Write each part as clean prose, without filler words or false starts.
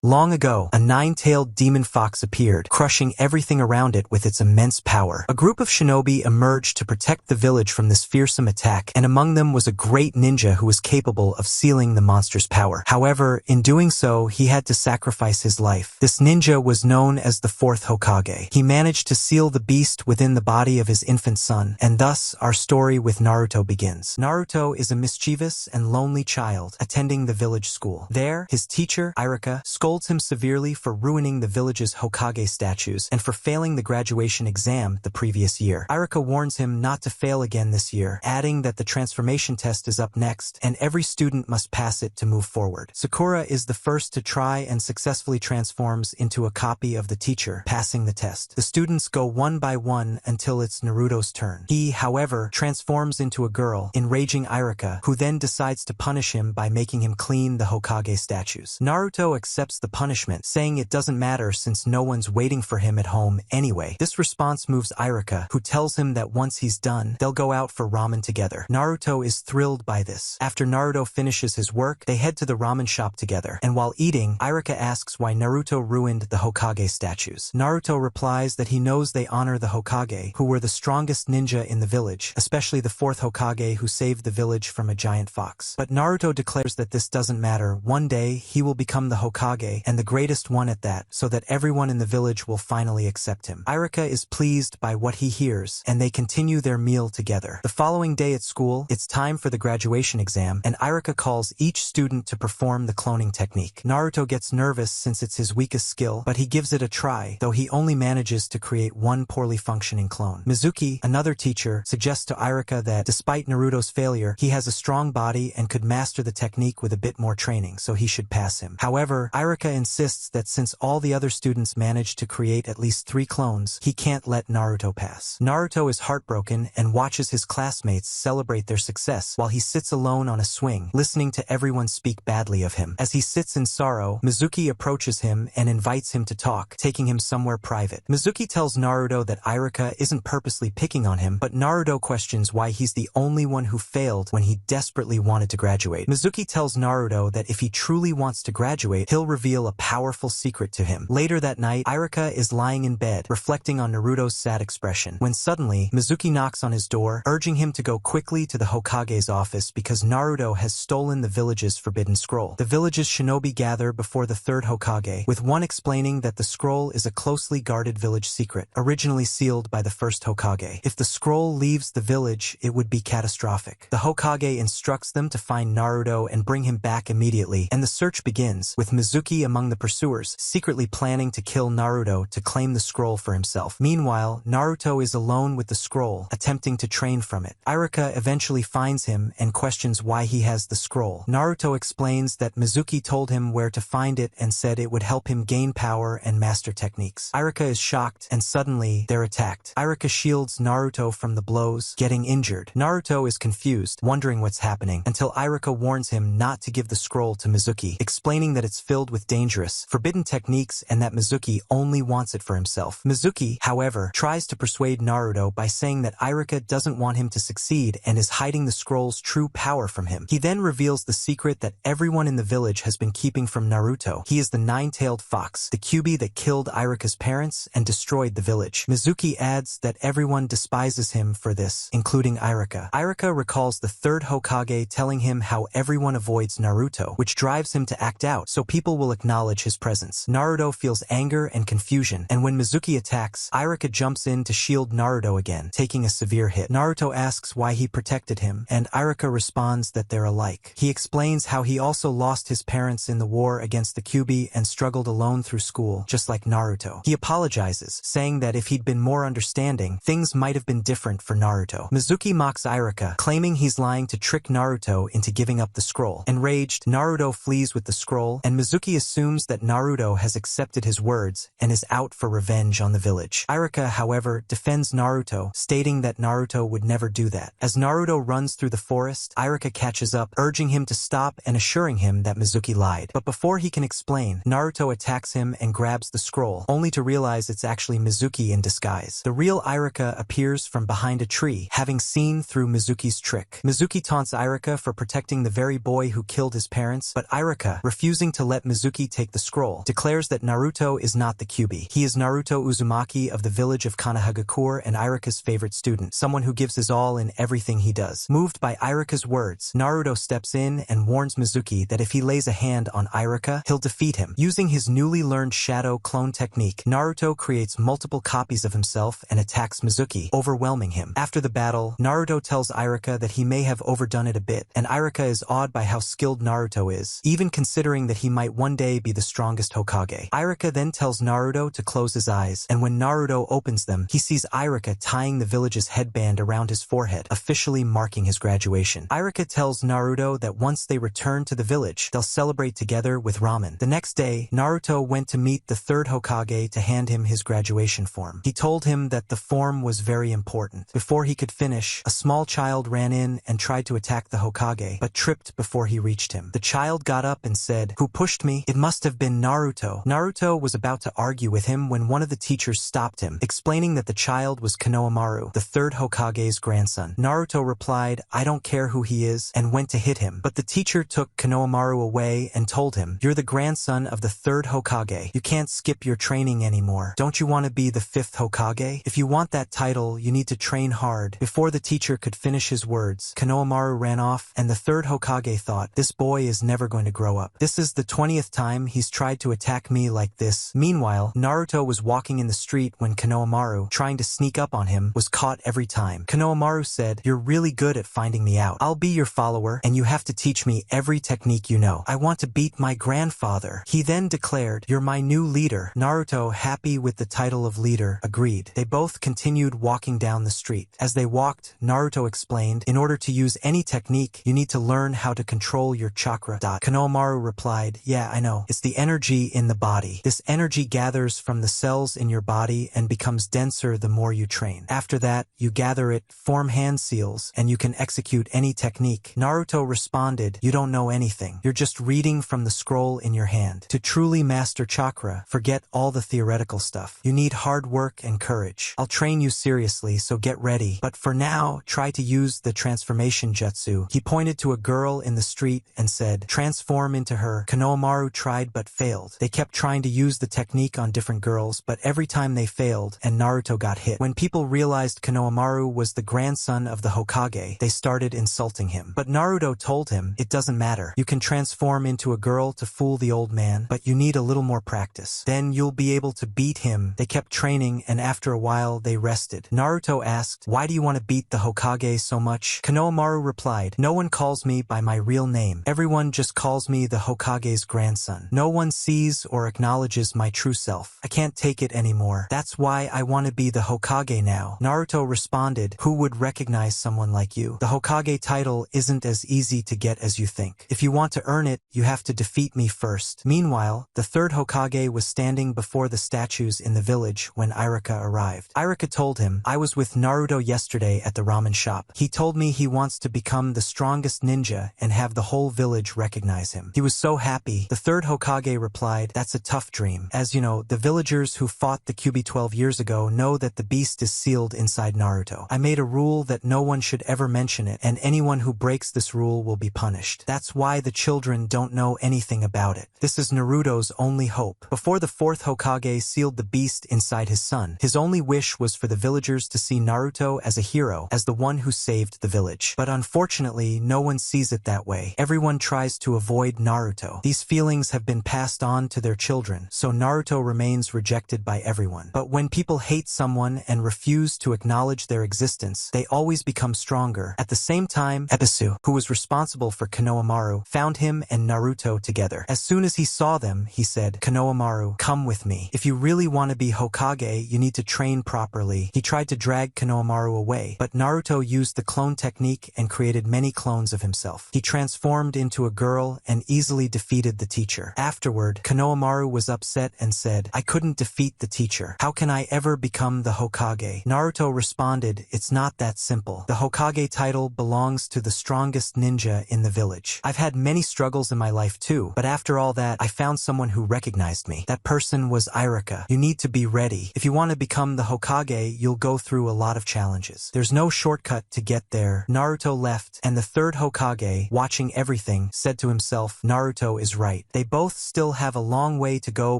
Long ago, a nine-tailed demon fox appeared, crushing everything around it with its immense power. A group of shinobi emerged to protect the village from this fearsome attack, and among them was a great ninja who was capable of sealing the monster's power. However, in doing so, he had to sacrifice his life. This ninja was known as the fourth Hokage. He managed to seal the beast within the body of his infant son, and thus our story with Naruto begins. Naruto is a mischievous and lonely child attending the village school. There, his teacher, Iruka, scolds him severely for ruining the village's Hokage statues and for failing the graduation exam the previous year. Iruka warns him not to fail again this year, adding that the transformation test is up next and every student must pass it to move forward. Sakura is the first to try and successfully transforms into a copy of the teacher, passing the test. The students go one by one until it's Naruto's turn. He, however, transforms into a girl, enraging Iruka, who then decides to punish him by making him clean the Hokage statues. Naruto accepts the punishment, saying it doesn't matter since no one's waiting for him at home anyway. This response moves Iruka, who tells him that once he's done, they'll go out for ramen together. Naruto is thrilled by this. After Naruto finishes his work, they head to the ramen shop together, and while eating, Iruka asks why Naruto ruined the Hokage statues. Naruto replies that he knows they honor the Hokage, who were the strongest ninja in the village, especially the fourth Hokage who saved the village from a giant fox. But Naruto declares that this doesn't matter. One day, he will become the Hokage, and the greatest one at that, so that everyone in the village will finally accept him. Iruka is pleased by what he hears, and they continue their meal together. The following day at school, it's time for the graduation exam, and Iruka calls each student to perform the cloning technique. Naruto gets nervous since it's his weakest skill, but he gives it a try, though he only manages to create one poorly functioning clone. Mizuki, another teacher, suggests to Iruka that, despite Naruto's failure, he has a strong body and could master the technique with a bit more training, so he should pass him. However, Iruka insists that since all the other students managed to create at least 3 clones, he can't let Naruto pass. Naruto is heartbroken and watches his classmates celebrate their success while he sits alone on a swing, listening to everyone speak badly of him. As he sits in sorrow, Mizuki approaches him and invites him to talk, taking him somewhere private. Mizuki tells Naruto that Iruka isn't purposely picking on him, but Naruto questions why he's the only one who failed when he desperately wanted to graduate. Mizuki tells Naruto that if he truly wants to graduate, he'll reveal a powerful secret to him. Later that night, Iruka is lying in bed, reflecting on Naruto's sad expression, when suddenly, Mizuki knocks on his door, urging him to go quickly to the Hokage's office because Naruto has stolen the village's forbidden scroll. The village's shinobi gather before the third Hokage, with one explaining that the scroll is a closely guarded village secret, originally sealed by the first Hokage. If the scroll leaves the village, it would be catastrophic. The Hokage instructs them to find Naruto and bring him back immediately, and the search begins, with Mizuki among the pursuers, secretly planning to kill Naruto to claim the scroll for himself. Meanwhile, Naruto is alone with the scroll, attempting to train from it. Iruka eventually finds him and questions why he has the scroll. Naruto explains that Mizuki told him where to find it and said it would help him gain power and master techniques. Iruka is shocked, and suddenly, they're attacked. Iruka shields Naruto from the blows, getting injured. Naruto is confused, wondering what's happening, until Iruka warns him not to give the scroll to Mizuki, explaining that it's filled with dangerous, forbidden techniques and that Mizuki only wants it for himself. Mizuki, however, tries to persuade Naruto by saying that Iruka doesn't want him to succeed and is hiding the scroll's true power from him. He then reveals the secret that everyone in the village has been keeping from Naruto. He is the nine-tailed fox, the Kyuubi that killed Iruka's parents and destroyed the village. Mizuki adds that everyone despises him for this, including Iruka. Iruka recalls the third Hokage telling him how everyone avoids Naruto, which drives him to act out so people will acknowledge his presence. Naruto feels anger and confusion, and when Mizuki attacks, Iruka jumps in to shield Naruto again, taking a severe hit. Naruto asks why he protected him, and Iruka responds that they're alike. He explains how he also lost his parents in the war against the Kyuubi and struggled alone through school, just like Naruto. He apologizes, saying that if he'd been more understanding, things might have been different for Naruto. Mizuki mocks Iruka, claiming he's lying to trick Naruto into giving up the scroll. Enraged, Naruto flees with the scroll, and Mizuki assumes that Naruto has accepted his words and is out for revenge on the village. Iruka, however, defends Naruto, stating that Naruto would never do that. As Naruto runs through the forest, Iruka catches up, urging him to stop and assuring him that Mizuki lied. But before he can explain, Naruto attacks him and grabs the scroll, only to realize it's actually Mizuki in disguise. The real Iruka appears from behind a tree, having seen through Mizuki's trick. Mizuki taunts Iruka for protecting the very boy who killed his parents, but Iruka, refusing to let Mizuki Mizuki take the scroll, declares that Naruto is not the Kyuubi. He is Naruto Uzumaki of the village of Konohamaru and Iruka's favorite student, someone who gives his all in everything he does. Moved by Iruka's words, Naruto steps in and warns Mizuki that if he lays a hand on Iruka, he'll defeat him. Using his newly learned shadow clone technique, Naruto creates multiple copies of himself and attacks Mizuki, overwhelming him. After the battle, Naruto tells Iruka that he may have overdone it a bit, and Iruka is awed by how skilled Naruto is, even considering that he might one day be the strongest Hokage. Iruka then tells Naruto to close his eyes, and when Naruto opens them, he sees Iruka tying the village's headband around his forehead, officially marking his graduation. Iruka tells Naruto that once they return to the village, they'll celebrate together with ramen. The next day, Naruto went to meet the third Hokage to hand him his graduation form. He told him that the form was very important. Before he could finish, a small child ran in and tried to attack the Hokage, but tripped before he reached him. The child got up and said, "Who pushed me? It must have been Naruto." Naruto was about to argue with him when one of the teachers stopped him, explaining that the child was Konohamaru, the third Hokage's grandson. Naruto replied, "I don't care who he is," and went to hit him. But the teacher took Konohamaru away and told him, "You're the grandson of the third Hokage. You can't skip your training anymore. Don't you want to be the fifth Hokage? If you want that title, you need to train hard." Before the teacher could finish his words, Konohamaru ran off, and the third Hokage thought, "This boy is never going to grow up. This is the 20th time he's tried to attack me like this." Meanwhile, Naruto was walking in the street when Konohamaru, trying to sneak up on him, was caught every time. Konohamaru said, "You're really good at finding me out. I'll be your follower, and you have to teach me every technique you know. I want to beat my grandfather." He then declared, "You're my new leader." Naruto, happy with the title of leader, agreed. They both continued walking down the street. As they walked, Naruto explained, "In order to use any technique, you need to learn how to control your chakra." Konohamaru replied, "Yeah, I know. It's the energy in the body. This energy gathers from the cells in your body and becomes denser the more you train. After that, you gather it, form hand seals, and you can execute any technique." Naruto responded, "You don't know anything. You're just reading from the scroll in your hand. To truly master chakra, forget all the theoretical stuff. You need hard work and courage. I'll train you seriously, so get ready. But for now, try to use the transformation jutsu." He pointed to a girl in the street and said, "Transform into her." Konohamaru tried but failed. They kept trying to use the technique on different girls, but every time they failed, and Naruto got hit. When people realized Konohamaru was the grandson of the Hokage, they started insulting him. But Naruto told him, "It doesn't matter. You can transform into a girl to fool the old man, but you need a little more practice. Then you'll be able to beat him." They kept training, and after a while they rested. Naruto asked, "Why do you want to beat the Hokage so much?" Konohamaru replied, "No one calls me by my real name. Everyone just calls me the Hokage's grandson. No one sees or acknowledges my true self. I can't take it anymore. That's why I want to be the Hokage now." Naruto responded, "Who would recognize someone like you? The Hokage title isn't as easy to get as you think. If you want to earn it, you have to defeat me first." Meanwhile, the third Hokage was standing before the statues in the village when Iruka arrived. Iruka told him, "I was with Naruto yesterday at the ramen shop. He told me he wants to become the strongest ninja and have the whole village recognize him. He was so happy." The third Hokage replied, "That's a tough dream. As you know, the villagers who fought the Kyuubi 12 years ago know that the beast is sealed inside Naruto. I made a rule that no one should ever mention it, and anyone who breaks this rule will be punished. That's why the children don't know anything about it. This is Naruto's only hope." Before the fourth Hokage sealed the beast inside his son, his only wish was for the villagers to see Naruto as a hero, as the one who saved the village. But unfortunately, no one sees it that way. Everyone tries to avoid Naruto. These feelings have been passed on to their children, so Naruto remains rejected by everyone. But when people hate someone and refuse to acknowledge their existence, they always become stronger. At the same time, Ebisu, who was responsible for Konohamaru, found him and Naruto together. As soon as he saw them, he said, "Konohamaru, come with me. If you really want to be Hokage, you need to train properly." He tried to drag Konohamaru away, but Naruto used the clone technique and created many clones of himself. He transformed into a girl and easily defeated the teacher. Afterward, Konohamaru was upset and said, "I couldn't defeat the teacher. How can I ever become the Hokage?" Naruto responded, "It's not that simple. The Hokage title belongs to the strongest ninja in the village. I've had many struggles in my life too, but after all that, I found someone who recognized me. That person was Iruka. You need to be ready. If you want to become the Hokage, you'll go through a lot of challenges. There's no shortcut to get there." Naruto left, and the third Hokage, watching everything, said to himself, "Naruto is right. They They both still have a long way to go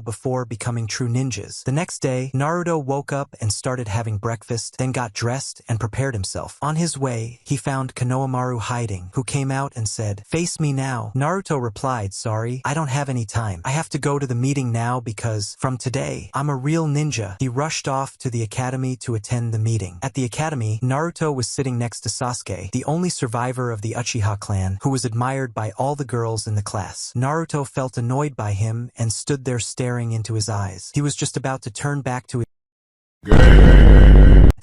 before becoming true ninjas. The next day, Naruto woke up and started having breakfast, then got dressed and prepared himself. On his way, he found Konohamaru hiding, who came out and said, "Face me now." Naruto replied, "Sorry, I don't have any time. I have to go to the meeting now because, from today, I'm a real ninja." He rushed off to the academy to attend the meeting. At the academy, Naruto was sitting next to Sasuke, the only survivor of the Uchiha clan, who was admired by all the girls in the class. Naruto felt annoyed by him and stood there staring into his eyes. He was just about to turn back to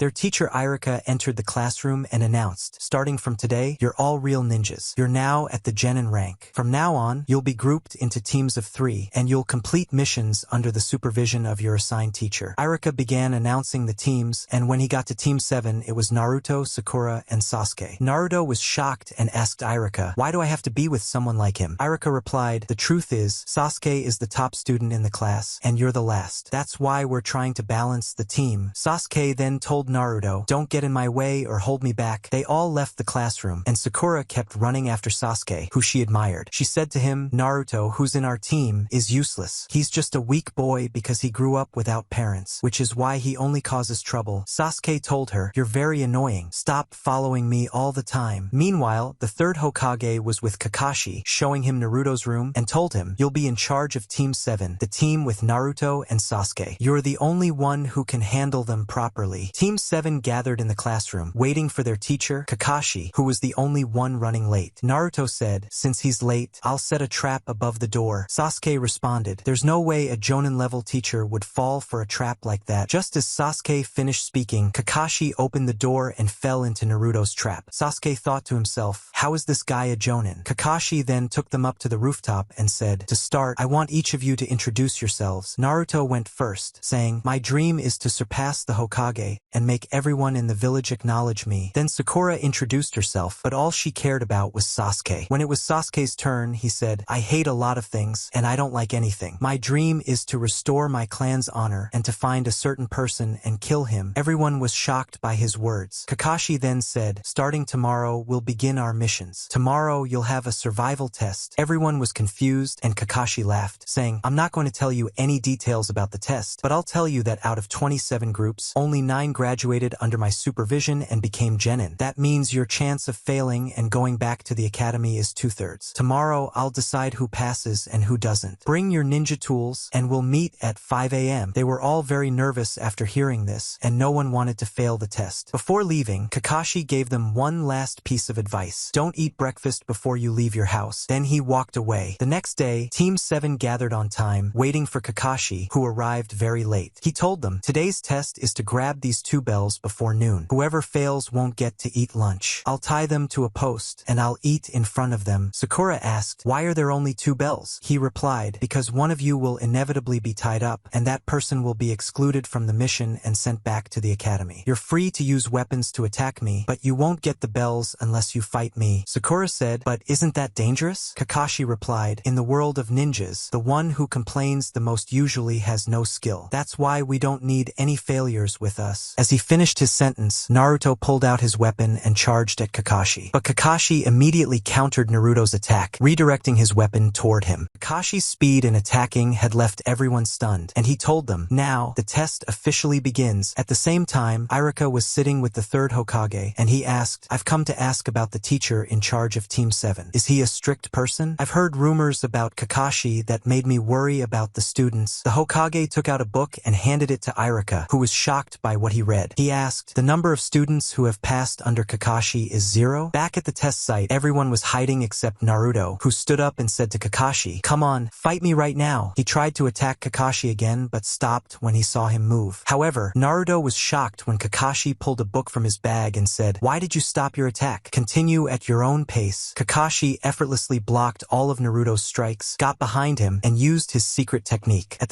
Their teacher Iruka entered the classroom and announced, "Starting from today, you're all real ninjas. You're now at the genin rank. From now on, you'll be grouped into teams of 3, and you'll complete missions under the supervision of your assigned teacher." Iruka began announcing the teams, and when he got to Team 7, it was Naruto, Sakura, and Sasuke. Naruto was shocked and asked Iruka, "Why do I have to be with someone like him?" Iruka replied, "The truth is, Sasuke is the top student in the class, and you're the last. That's why we're trying to balance the team." Sasuke then told Naruto, "Don't get in my way or hold me back." They all left the classroom, and Sakura kept running after Sasuke, who she admired. She said to him, "Naruto, who's in our team, is useless. He's just a weak boy because he grew up without parents, which is why he only causes trouble." Sasuke told her, "You're very annoying. Stop following me all the time." Meanwhile, the third Hokage was with Kakashi, showing him Naruto's room, and told him, "You'll be in charge of Team 7, the team with Naruto and Sasuke. You're the only one who can handle them properly." Team 7 gathered in the classroom, waiting for their teacher, Kakashi, who was the only one running late. Naruto said, "Since he's late, I'll set a trap above the door." Sasuke responded, "There's no way a Jonin-level teacher would fall for a trap like that." Just as Sasuke finished speaking, Kakashi opened the door and fell into Naruto's trap. Sasuke thought to himself, "How is this guy a Jonin?" Kakashi then took them up to the rooftop and said, "To start, I want each of you to introduce yourselves." Naruto went first, saying, "My dream is to surpass the Hokage and make everyone in the village acknowledge me." Then Sakura introduced herself, but all she cared about was Sasuke. When it was Sasuke's turn, he said, "I hate a lot of things, and I don't like anything. My dream is to restore my clan's honor and to find a certain person and kill him." Everyone was shocked by his words. Kakashi then said, "Starting tomorrow, we'll begin our missions. Tomorrow, you'll have a survival test." Everyone was confused, and Kakashi laughed, saying, "I'm not going to tell you any details about the test, but I'll tell you that out of 27 groups, only 9 graduated under my supervision and became genin. That means your chance of failing and going back to the academy is 2/3. Tomorrow, I'll decide who passes and who doesn't. Bring your ninja tools, and we'll meet at 5 a.m. They were all very nervous after hearing this, and no one wanted to fail the test. Before leaving, Kakashi gave them one last piece of advice. Don't eat breakfast before you leave your house. Then he walked away. The next day, Team 7 gathered on time, waiting for Kakashi, who arrived very late. He told them, "Today's test is to grab these 2 bells before noon. Whoever fails won't get to eat lunch. I'll tie them to a post, and I'll eat in front of them." Sakura asked, "Why are there only 2 bells?" He replied, "Because one of you will inevitably be tied up, and that person will be excluded from the mission and sent back to the academy. You're free to use weapons to attack me, but you won't get the bells unless you fight me." Sakura said, "But isn't that dangerous?" Kakashi replied, "In the world of ninjas, the one who complains the most usually has no skill. That's why we don't need any failures with us." As he finished his sentence, Naruto pulled out his weapon and charged at Kakashi. But Kakashi immediately countered Naruto's attack, redirecting his weapon toward him. Kakashi's speed in attacking had left everyone stunned, and he told them, "Now, the test officially begins." At the same time, Iruka was sitting with the third Hokage, and he asked, "I've come to ask about the teacher in charge of Team 7. Is he a strict person? I've heard rumors about Kakashi that made me worry about the students." The Hokage took out a book and handed it to Iruka, who was shocked by what he read. He asked, "The number of students who have passed under Kakashi is 0? Back at the test site, everyone was hiding except Naruto, who stood up and said to Kakashi, "Come on, fight me right now." He tried to attack Kakashi again, but stopped when he saw him move. However, Naruto was shocked when Kakashi pulled a book from his bag and said, "Why did you stop your attack? Continue at your own pace." Kakashi effortlessly blocked all of Naruto's strikes, got behind him, and used his secret technique. At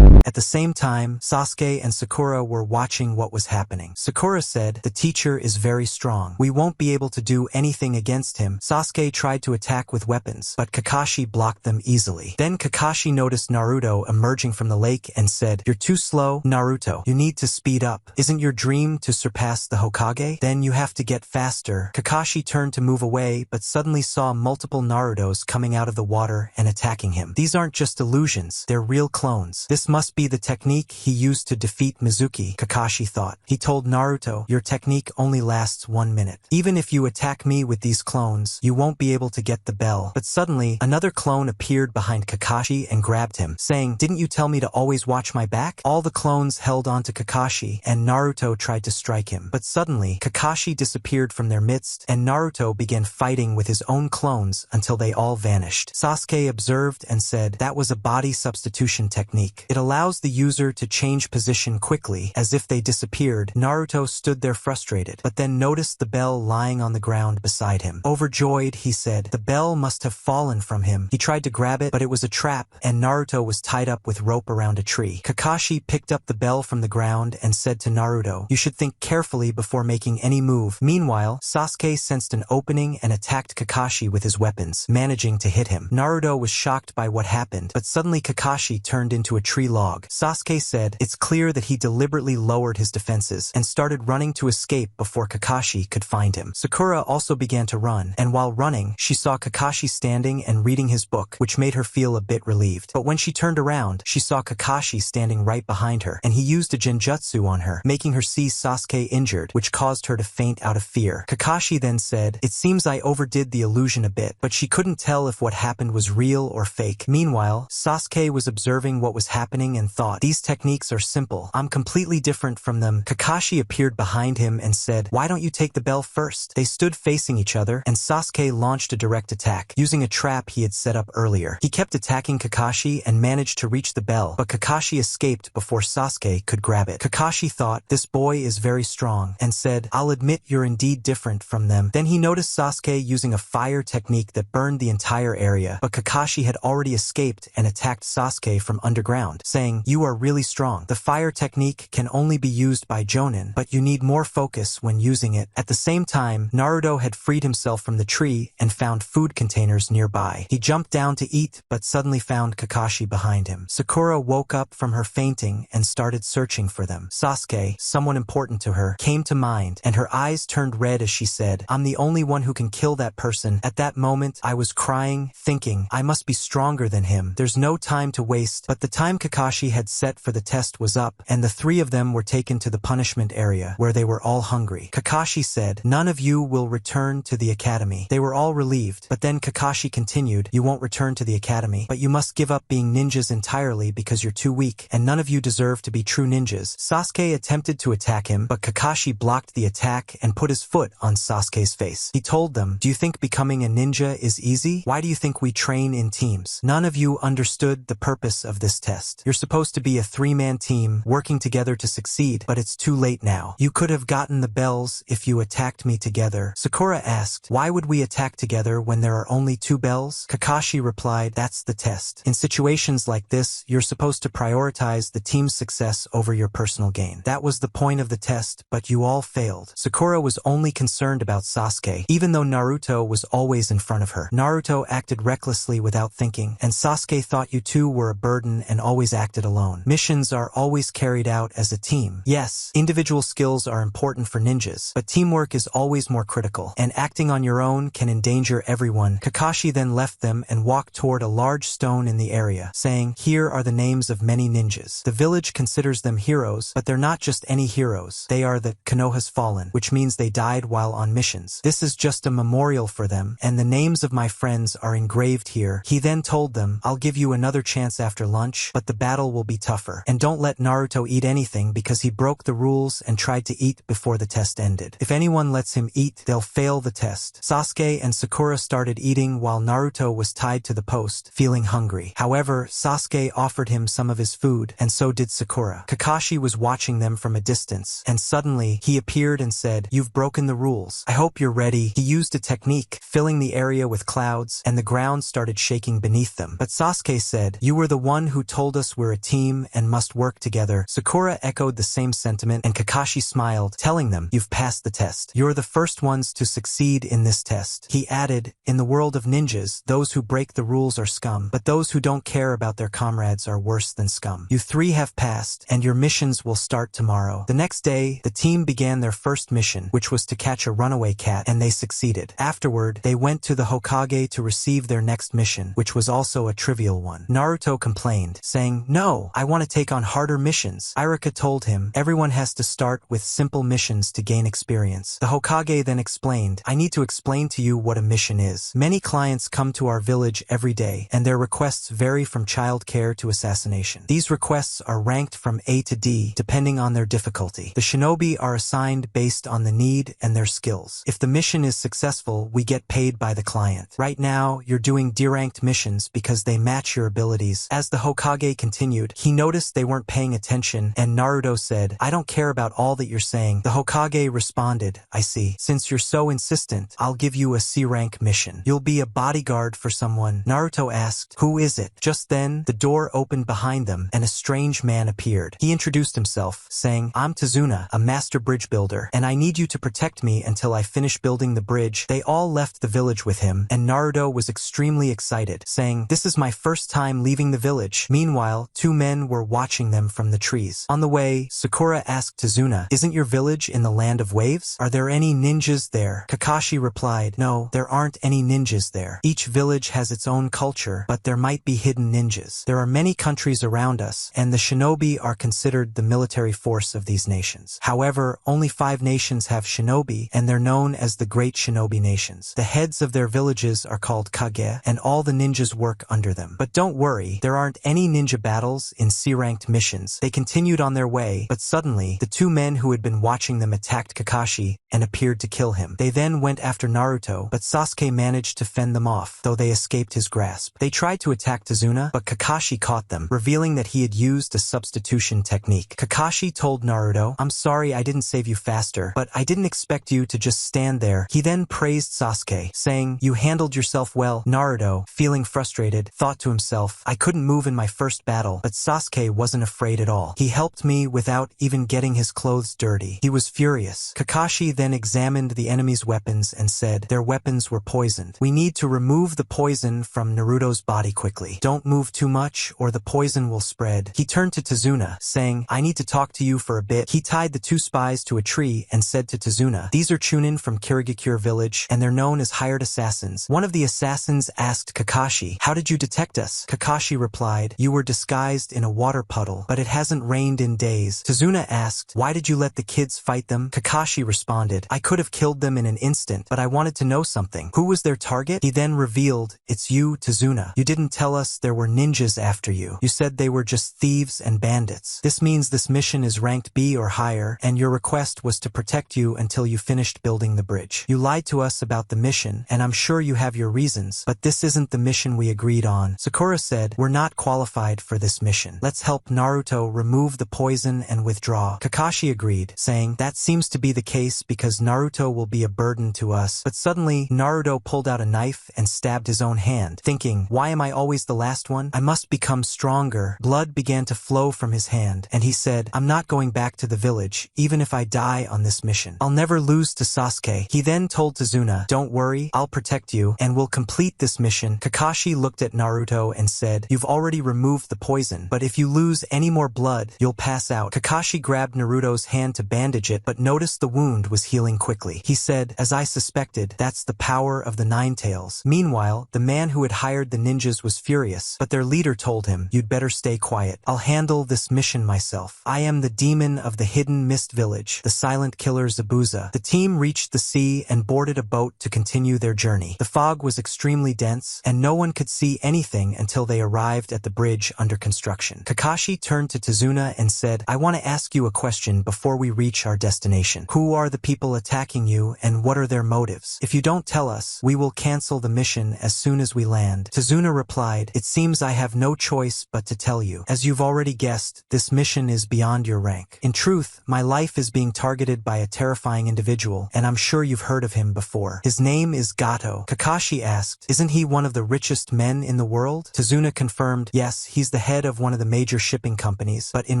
the same time, Sasuke and Sakura were watching watching what was happening. Sakura said, "The teacher is very strong. We won't be able to do anything against him." Sasuke tried to attack with weapons, but Kakashi blocked them easily. Then Kakashi noticed Naruto emerging from the lake and said, "You're too slow, Naruto. You need to speed up. Isn't your dream to surpass the Hokage? Then you have to get faster." Kakashi turned to move away, but suddenly saw multiple Narutos coming out of the water and attacking him. These aren't just illusions, they're real clones. This must be the technique he used to defeat Mizuki, Kakashi thought. He told Naruto, "Your technique only lasts 1 minute. Even if you attack me with these clones, you won't be able to get the bell." But suddenly, another clone appeared behind Kakashi and grabbed him, saying, "Didn't you tell me to always watch my back?" All the clones held on to Kakashi, and Naruto tried to strike him. But suddenly, Kakashi disappeared from their midst, and Naruto began fighting with his own clones until they all vanished. Sasuke observed and said, "That was a body substitution technique. It allows the user to change position quickly, as if they disappeared." Naruto stood there frustrated, but then noticed the bell lying on the ground beside him. Overjoyed, he said, "The bell must have fallen from him." He tried to grab it, but it was a trap, and Naruto was tied up with rope around a tree. Kakashi picked up the bell from the ground and said to Naruto, "You should think carefully before making any move." Meanwhile, Sasuke sensed an opening and attacked Kakashi with his weapons, managing to hit him. Naruto was shocked by what happened, but suddenly Kakashi turned into a tree log. Sasuke said, "It's clear that he deliberately lowered his defenses and started running to escape before Kakashi could find him." Sakura also began to run, and while running, she saw Kakashi standing and reading his book, which made her feel a bit relieved. But when she turned around, she saw Kakashi standing right behind her, and he used a genjutsu on her, making her see Sasuke injured, which caused her to faint out of fear. Kakashi then said, "It seems I overdid the illusion a bit," but she couldn't tell if what happened was real or fake. Meanwhile, Sasuke was observing what was happening and thought, "These techniques are simple. I'm completely different from them." Kakashi appeared behind him and said, "Why don't you take the bell first?" They stood facing each other, and Sasuke launched a direct attack, using a trap he had set up earlier. He kept attacking Kakashi and managed to reach the bell, but Kakashi escaped before Sasuke could grab it. Kakashi thought, "This boy is very strong," and said, "I'll admit you're indeed different from them." Then he noticed Sasuke using a fire technique that burned the entire area, but Kakashi had already escaped and attacked Sasuke from underground, saying, "You are really strong. The fire technique can only be used by Jonin, but you need more focus when using it." At the same time, Naruto had freed himself from the tree and found food containers nearby. He jumped down to eat, but suddenly found Kakashi behind him. Sakura woke up from her fainting and started searching for them. Sasuke, someone important to her, came to mind, and her eyes turned red as she said, "I'm the only one who can kill that person." At that moment, I was crying, thinking, I must be stronger than him. There's no time to waste. But the time Kakashi had set for the test was up, and the three of them were taken to the punishment area, where they were all hungry. Kakashi said, "None of you will return to the academy." They were all relieved, but then Kakashi continued, "You won't return to the academy, but you must give up being ninjas entirely because you're too weak, and none of you deserve to be true ninjas." Sasuke attempted to attack him, but Kakashi blocked the attack and put his foot on Sasuke's face. He told them, "Do you think becoming a ninja is easy? Why do you think we train in teams? None of you understood the purpose of this test. You're supposed to be a three-man team, working together to succeed, but it's too late now. You could have gotten the bells if you attacked me together." Sakura asked, "Why would we attack together when there are only 2 bells?" Kakashi replied, "That's the test. In situations like this, you're supposed to prioritize the team's success over your personal gain. That was the point of the test, but you all failed." Sakura was only concerned about Sasuke, even though Naruto was always in front of her. Naruto acted recklessly without thinking, and Sasuke thought you two were a burden and always acted alone. Missions are always carried out as a team. Yes, individual skills are important for ninjas, but teamwork is always more critical, and acting on your own can endanger everyone. Kakashi then left them and walked toward a large stone in the area, saying, "Here are the names of many ninjas. The village considers them heroes, but they're not just any heroes. They are the Konoha's Fallen, which means they died while on missions. This is just a memorial for them, and the names of my friends are engraved here." He then told them, "I'll give you another chance after lunch, but the battle will be tougher. And don't let Naruto eat anything because he broke the rules and tried to eat before the test ended. If anyone lets him eat, they'll fail the test." Sasuke and Sakura started eating while Naruto was tied to the post, feeling hungry. However, Sasuke offered him some of his food, and so did Sakura. Kakashi was watching them from a distance, and suddenly, he appeared and said, "You've broken the rules. I hope you're ready." He used a technique, filling the area with clouds, and the ground started shaking beneath them. But Sasuke said, "You were the one who told us we're a team and must work together." Sakura echoed the same sentiment, and Kakashi smiled, telling them, "You've passed the test. You're the first ones to succeed in this test." He added, "In the world of ninjas, those who break the rules are scum, but those who don't care about their comrades are worse than scum. You three have passed, and your missions will start tomorrow." The next day, the team began their first mission, which was to catch a runaway cat, and they succeeded. Afterward, they went to the Hokage to receive their next mission, which was also a trivial one. Naruto complained, saying, "No, I want to take on harder missions." Iruka told him, "Everyone has to start with simple missions to gain experience." The Hokage then explained, "I need to explain to you what a mission is. Many clients come to our village every day, and their requests vary from child care to assassination. These requests are ranked from A to D, depending on their difficulty. The shinobi are assigned based on the need and their skills. If the mission is successful, we get paid by the client. Right now, you're doing D-ranked missions because they match your abilities." As the Hokage continued, he noticed they weren't paying attention, and Naruto said, "I don't care about all that you're saying." The Hokage responded, "I see. Since you're so insistent, I'll give you a C-rank mission. You'll be a bodyguard for someone." Naruto asked, "Who is it?" Just then, the door opened behind them, and a strange man appeared. He introduced himself, saying, "I'm Tazuna, a master bridge builder, and I need you to protect me until I finish building the bridge." They all left the village with him, and Naruto was extremely excited, saying, "This is my first time leaving the village." Meanwhile, two men were watching them from the trees. On the way, Sakura asked Tazuna, "Isn't your village in the land of waves? Are there any ninjas there?" Kakashi replied, "No, there aren't any ninjas there. Each village has its own culture, but there might be hidden ninjas. There are many countries around us, and the shinobi are considered the military force of these nations. However, only 5 nations have shinobi, and they're known as the Great Shinobi Nations. The heads of their villages are called Kage, and all the ninjas work under them. But don't worry, there aren't any ninja battles in C-ranked missions." They continued on their way, but suddenly, the two men who had been watching them attacked Kakashi and appeared to kill him. They then went after Naruto, but Sasuke managed to fend them off, though they escaped his grasp. They tried to attack Tazuna, but Kakashi caught them, revealing that he had used a substitution technique. Kakashi told Naruto, "I'm sorry I didn't save you faster, but I didn't expect you to just stand there." He then praised Sasuke, saying, "You handled yourself well." Naruto, feeling frustrated, thought to himself, "I couldn't move in my first battle, but Sasuke wasn't afraid at all. He helped me without even getting his clothes dirty." He was furious. Kakashi then examined the enemy's weapons and said, "Their weapons were poisoned. We need to remove the poison from Naruto's body quickly. Don't move too much or the poison will spread." He turned to Tazuna, saying, "I need to talk to you for a bit." He tied the two spies to a tree and said to Tazuna, "These are Chunin from Kirigakure village, and they're known as hired assassins." One of the assassins asked Kakashi, "How did you detect us?" Kakashi replied, "You were disguised in a water puddle, but it hasn't rained in days." Tazuna asked, "Why did you let the kids fight them?" Kakashi responded, "I could have killed them in an instant, but I wanted to know something. Who was their target?" He then revealed, "It's you, Tazuna. You didn't tell us there were ninjas after you. You said they were just thieves and bandits. This means this mission is ranked B or higher, and your request was to protect you until you finished building the bridge. You lied to us about the mission, and I'm sure you have your reasons, but this isn't the mission we agreed on." Sakura said, "We're not qualified for this mission. Let's help Naruto remove the poison and withdraw." Kakashi agreed, saying, "That seems to be the case because Naruto will be a burden to us." But suddenly, Naruto pulled out a knife and stabbed his own hand, thinking, "Why am I always the last one? I must become stronger." Blood began to flow from his hand, and he said, "I'm not going back to the village, even if I die on this mission. I'll never lose to Sasuke." He then told Tazuna, "Don't worry, I'll protect you, and we'll complete this mission." Kakashi looked at Naruto and said, "You've already removed the poison, but if you lose any more blood, you'll pass out." Kakashi grabbed Naruto's hand to bandage it, but noticed the wound was healing quickly. He said, "As I suspected, that's the power of the Nine Tails." Meanwhile, the man who had hired the ninjas was furious, but their leader told him, "You'd better stay quiet. I'll handle this mission myself. I am the demon of the hidden mist village, the silent killer Zabuza." The team reached the sea and boarded a boat to continue their journey. The fog was extremely dense, and no one could see anything until they arrived at the bridge under construction. Kakashi turned to Tazuna and said, "I want to ask you a question before we reach our destination. Who are the people attacking you, and what are their motives? If you don't tell us, we will cancel the mission as soon as we land." Tazuna replied, "It seems I have no choice but to tell you. As you've already guessed, this mission is beyond your rank. In truth, my life is being targeted by a terrifying individual, and I'm sure you've heard of him before. His name is Gato." Kakashi asked, "Isn't he one of the richest men in the world?" Tazuna confirmed, "Yes, he's the head of one of the major shipping companies, but in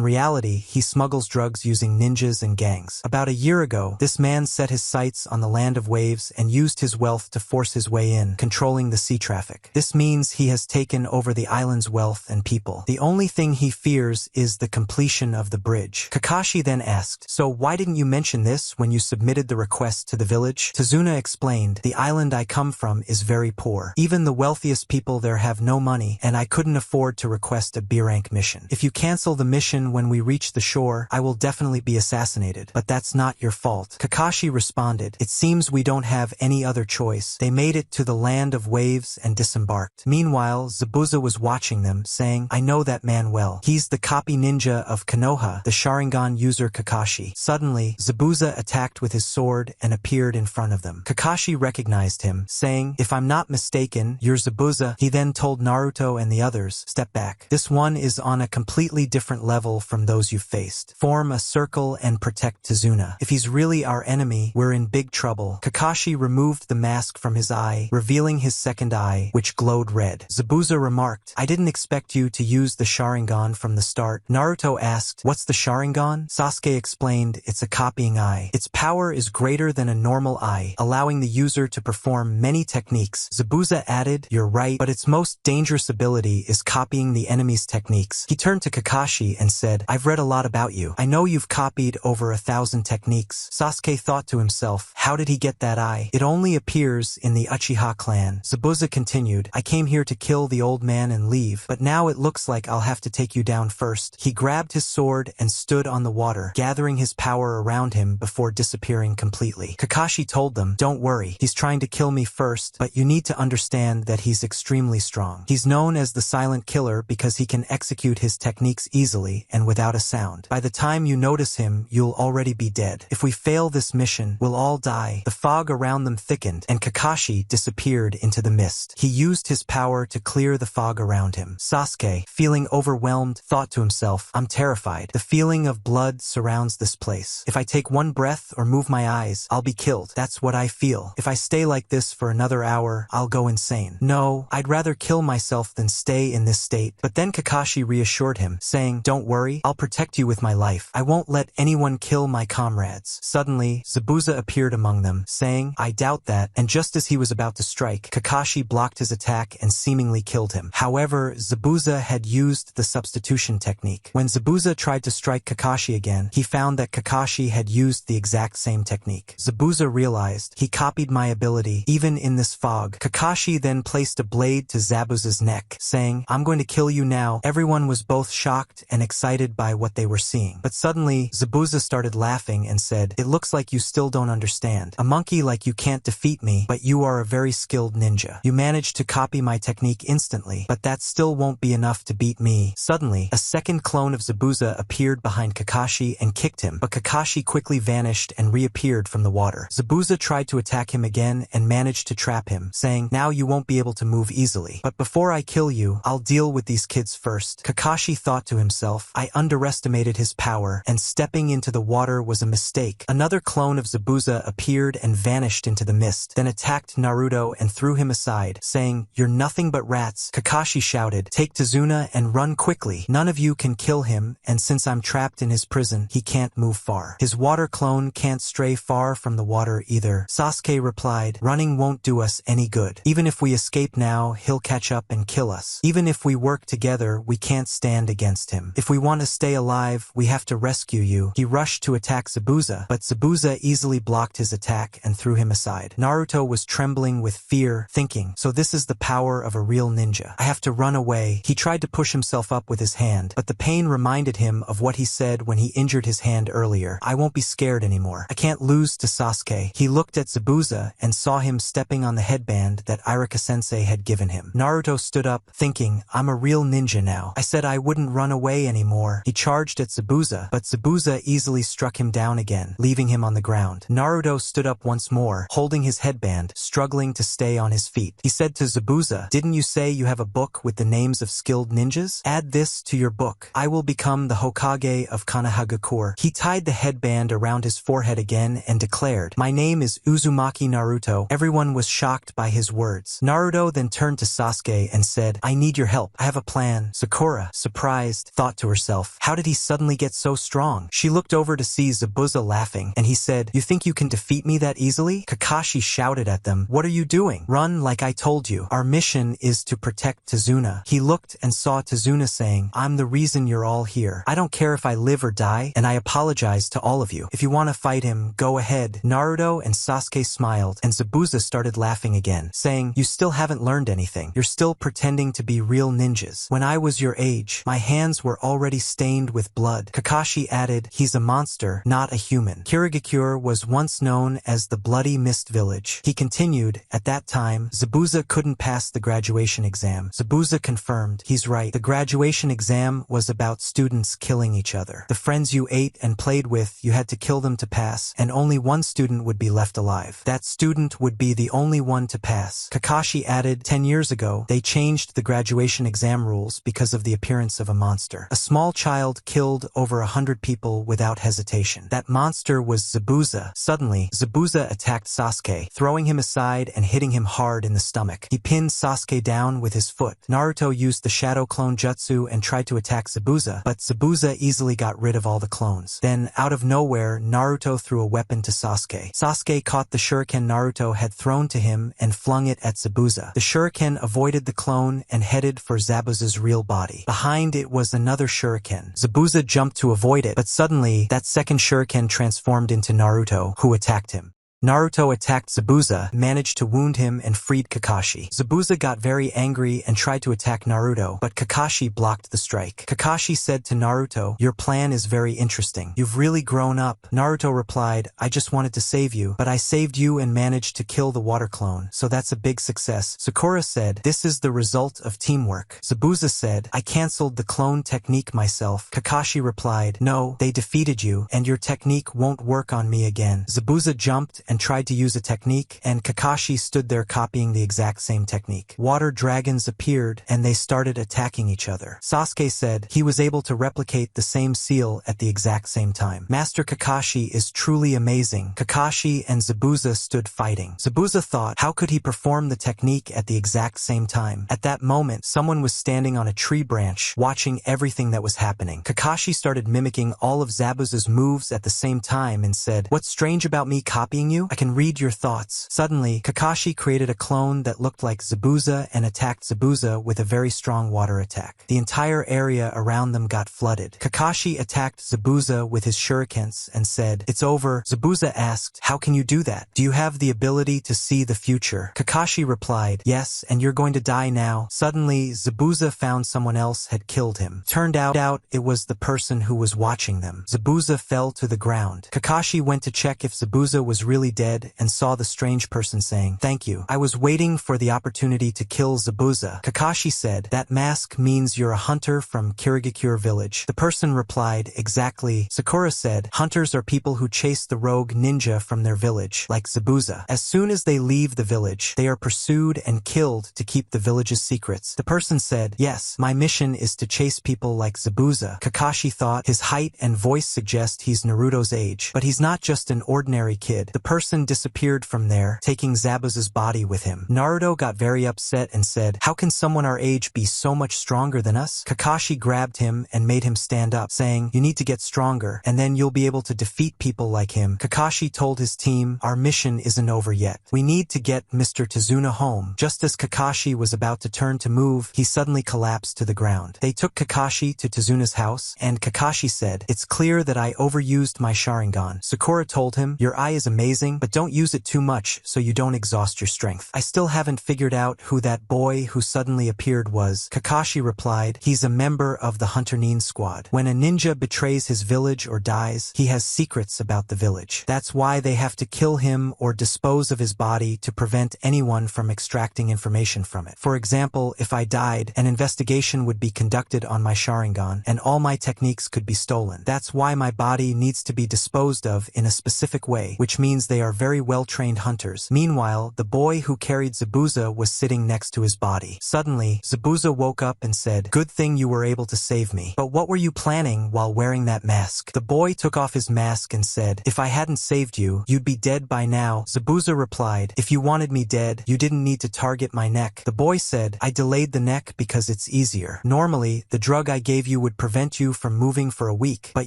reality, he smuggles drugs using ninjas and gangs. About a year ago, this man set his sights on the land of waves and used his wealth to force his way in, controlling the sea traffic. This means he has taken over the island's wealth and people. The only thing he fears is the completion of the bridge. Kakashi then asked, "So why didn't you mention this when you submitted the request to the village?" Tazuna explained, "The island I come from is very poor. Even the wealthiest people there have no money, and I couldn't afford to request a B-rank mission. If you cancel the mission when we reach the shore, I will definitely be assassinated. But that's not your fault." Kakashi responded, "It seems we don't have any other choice." They made it to the land of waves and disembarked. Meanwhile, Zabuza was watching them, saying, "I know that man well. He's the copy ninja of Konoha, the Sharingan user Kakashi." Suddenly, Zabuza attacked with his sword and appeared in front of them. Kakashi recognized him, saying, "If I'm not mistaken, you're Zabuza." He then told Naruto and the others, "Step back. This one is on a completely different level from those you've faced. Form a circle and protect Tazuna. If he's really our enemy, we're in big trouble." Kakashi removed the mask from his eye, revealing his second eye, which glowed red. Zabuza remarked, "I didn't expect you to use the Sharingan from the start." Naruto asked, "What's the Sharingan?" Sasuke explained, "It's a copying eye. Its power is greater than a normal eye, allowing the user to perform many techniques." Zabuza added, "You're right, but its most dangerous ability is copying the enemy's techniques." He turned to Kakashi and said, "I've read a lot about you. I know you've copied over 1,000 techniques." Sasuke thought to himself, how did he get that eye? It only appears in the Uchiha clan. Zabuza continued, "I came here to kill the old man and leave, but now it looks like I'll have to take you down first." He grabbed his sword and stood on the water, gathering his power around him before disappearing completely. Kakashi told them, "Don't worry, he's trying to kill me first, but you need to understand that he's extremely strong. He's known as the silent killer because he can execute his techniques easily and without a sound. By the time you notice him, you'll already be dead. If we fail this mission, we'll all die." The fog around them thickened, and Kakashi disappeared into the mist. He used his power to clear the fog around him. Sasuke, feeling overwhelmed, thought to himself, "I'm terrified. The feeling of blood surrounds this place. If I take one breath or move my eyes, I'll be killed. That's what I feel. If I stay like this for another hour, I'll go insane. No, I'd rather kill myself than stay in this state." But then Kakashi reassured him, saying, "Don't worry, I'll protect you with my life. I won't let anyone kill my comrades." Suddenly, Zabuza appeared among them, saying, "I doubt that," and just as he was about to strike, Kakashi blocked his attack and seemingly killed him. However, Zabuza had used the substitution technique. When Zabuza tried to strike Kakashi again, he found that Kakashi had used the exact same technique. Zabuza realized, he copied my ability, even in this fog. Kakashi then placed a blade to Zabuza's neck, saying, "I'm going to kill you now." Everyone was both shocked and excited by what they were seeing. But suddenly, Zabuza started laughing and said, "It looks like you still don't understand. A monkey like you can't defeat me, but you are a very skilled ninja. You managed to copy my technique instantly, but that still won't be enough to beat me." Suddenly, a second clone of Zabuza appeared behind Kakashi and kicked him, but Kakashi quickly vanished and reappeared from the water. Zabuza tried to attack him again and managed to trap him, saying, "Now you won't be able to move easily. But before I kill you, I'll deal with these kids first." Kakashi thought to himself, "I underestimated his power, and stepping into the water was a mistake." Another clone of Zabuza appeared and vanished into the mist, then attacked Naruto and threw him aside, saying, "You're nothing but rats." Kakashi shouted, "Take Tazuna and run quickly. None of you can kill him, and since I'm trapped in his prison, he can't move far. His water clone can't stray far from the water either." Sasuke replied, "Running won't do us any good. Even if we escape now, he'll catch up and kill us. Even if we work together, we can't stand against him. If we want to stay alive, we have to rescue you." He rushed to attack Zabuza, but Zabuza easily blocked his attack and threw him aside. Naruto was trembling with fear, thinking, "So this is the power of a real ninja. I have to run away." He tried to push himself up with his hand, but the pain reminded him of what he said when he injured his hand earlier. "I won't be scared anymore. I can't lose to Sasuke." He looked at Zabuza and saw him stepping on the headband that Iruka sensei had given him. Naruto stood up, thinking, "I'm a real ninja now. I said I wouldn't run away anymore." He charged at Zabuza, but Zabuza easily struck him down again, leaving him on the ground. Naruto stood up once more, holding his headband, struggling to stay on his feet. He said to Zabuza, "Didn't you say you have a book with the names of skilled ninjas? Add this to your book. I will become the Hokage of Konohamaru." He tied the headband around his forehead again and declared, "My name is Uzumaki Naruto." Everyone was shocked by his words. Naruto then turned to Sasuke and said, "I need your help. I have a plan." Sakura, surprised, thought to herself, how did he suddenly suddenly get so strong? She looked over to see Zabuza laughing, and he said, "You think you can defeat me that easily?" Kakashi shouted at them, "What are you doing? Run like I told you. Our mission is to protect Tazuna." He looked and saw Tazuna saying, "I'm the reason you're all here. I don't care if I live or die, and I apologize to all of you. If you want to fight him, go ahead." Naruto and Sasuke smiled, and Zabuza started laughing again, saying, "You still haven't learned anything. You're still pretending to be real ninjas. When I was your age, my hands were already stained with blood." Kakashi added, "He's a monster, not a human." Kirigakure was once known as the Bloody Mist Village. He continued, "At that time, Zabuza couldn't pass the graduation exam." Zabuza confirmed, "He's right. The graduation exam was about students killing each other. The friends you ate and played with, you had to kill them to pass, and only one student would be left alive. That student would be the only one to pass." Kakashi added, 10 years ago, they changed the graduation exam rules because of the appearance of a monster. A small child killed over 100 people without hesitation. That monster was Zabuza." Suddenly, Zabuza attacked Sasuke, throwing him aside and hitting him hard in the stomach. He pinned Sasuke down with his foot. Naruto used the shadow clone jutsu and tried to attack Zabuza, but Zabuza easily got rid of all the clones. Then, out of nowhere, Naruto threw a weapon to Sasuke. Sasuke caught the shuriken Naruto had thrown to him and flung it at Zabuza. The shuriken avoided the clone and headed for Zabuza's real body. Behind it was another shuriken. Zabuza jumped to avoid it, but suddenly, that second shuriken transformed into Naruto, who attacked him. Naruto attacked Zabuza, managed to wound him, and freed Kakashi. Zabuza got very angry and tried to attack Naruto, but Kakashi blocked the strike. Kakashi said to Naruto, "Your plan is very interesting. You've really grown up." Naruto replied, "I just wanted to save you, but I saved you and managed to kill the water clone, so that's a big success." Sakura said, "This is the result of teamwork." Zabuza said, "I cancelled the clone technique myself." Kakashi replied, "No, they defeated you, and your technique won't work on me again." Zabuza jumped and tried to use a technique, and Kakashi stood there copying the exact same technique. Water dragons appeared, and they started attacking each other. Sasuke said he was able to replicate the same seal at the exact same time. Master Kakashi is truly amazing. Kakashi and Zabuza stood fighting. Zabuza thought, how could he perform the technique at the exact same time? At that moment, someone was standing on a tree branch, watching everything that was happening. Kakashi started mimicking all of Zabuza's moves at the same time and said, "What's strange about me copying you? I can read your thoughts." Suddenly, Kakashi created a clone that looked like Zabuza and attacked Zabuza with a very strong water attack. The entire area around them got flooded. Kakashi attacked Zabuza with his shurikens and said, "It's over." Zabuza asked, "How can you do that? Do you have the ability to see the future?" Kakashi replied, "Yes, and you're going to die now." Suddenly, Zabuza found someone else had killed him. Turned out it was the person who was watching them. Zabuza fell to the ground. Kakashi went to check if Zabuza was really dead and saw the strange person saying, "Thank you. I was waiting for the opportunity to kill Zabuza." Kakashi said, "That mask means you're a hunter from Kirigakure village." The person replied, "Exactly." Sakura said, "Hunters are people who chase the rogue ninja from their village, like Zabuza. As soon as they leave the village, they are pursued and killed to keep the village's secrets." The person said, "Yes, my mission is to chase people like Zabuza." Kakashi thought his height and voice suggest he's Naruto's age, but he's not just an ordinary kid. The person disappeared from there, taking Zabuza's body with him. Naruto got very upset and said, "How can someone our age be so much stronger than us?" Kakashi grabbed him and made him stand up, saying, "You need to get stronger, and then you'll be able to defeat people like him." Kakashi told his team, "Our mission isn't over yet. We need to get Mr. Tazuna home." Just as Kakashi was about to turn to move, he suddenly collapsed to the ground. They took Kakashi to Tazuna's house, and Kakashi said, "It's clear that I overused my Sharingan." Sakura told him, "Your eye is amazing, but don't use it too much so you don't exhaust your strength. I still haven't figured out who that boy who suddenly appeared was." Kakashi replied, "He's a member of the Hunter Nin squad. When a ninja betrays his village or dies, he has secrets about the village. That's why they have to kill him or dispose of his body to prevent anyone from extracting information from it. For example, if I died, an investigation would be conducted on my Sharingan, and all my techniques could be stolen. That's why my body needs to be disposed of in a specific way, which means they are very well-trained hunters. Meanwhile, the boy who carried Zabuza was sitting next to his body. Suddenly, Zabuza woke up and said, "Good thing you were able to save me. But what were you planning while wearing that mask?" The boy took off his mask and said, "If I hadn't saved you, you'd be dead by now." Zabuza replied, "If you wanted me dead, you didn't need to target my neck." The boy said, "I delayed the neck because it's easier. Normally, the drug I gave you would prevent you from moving for a week, but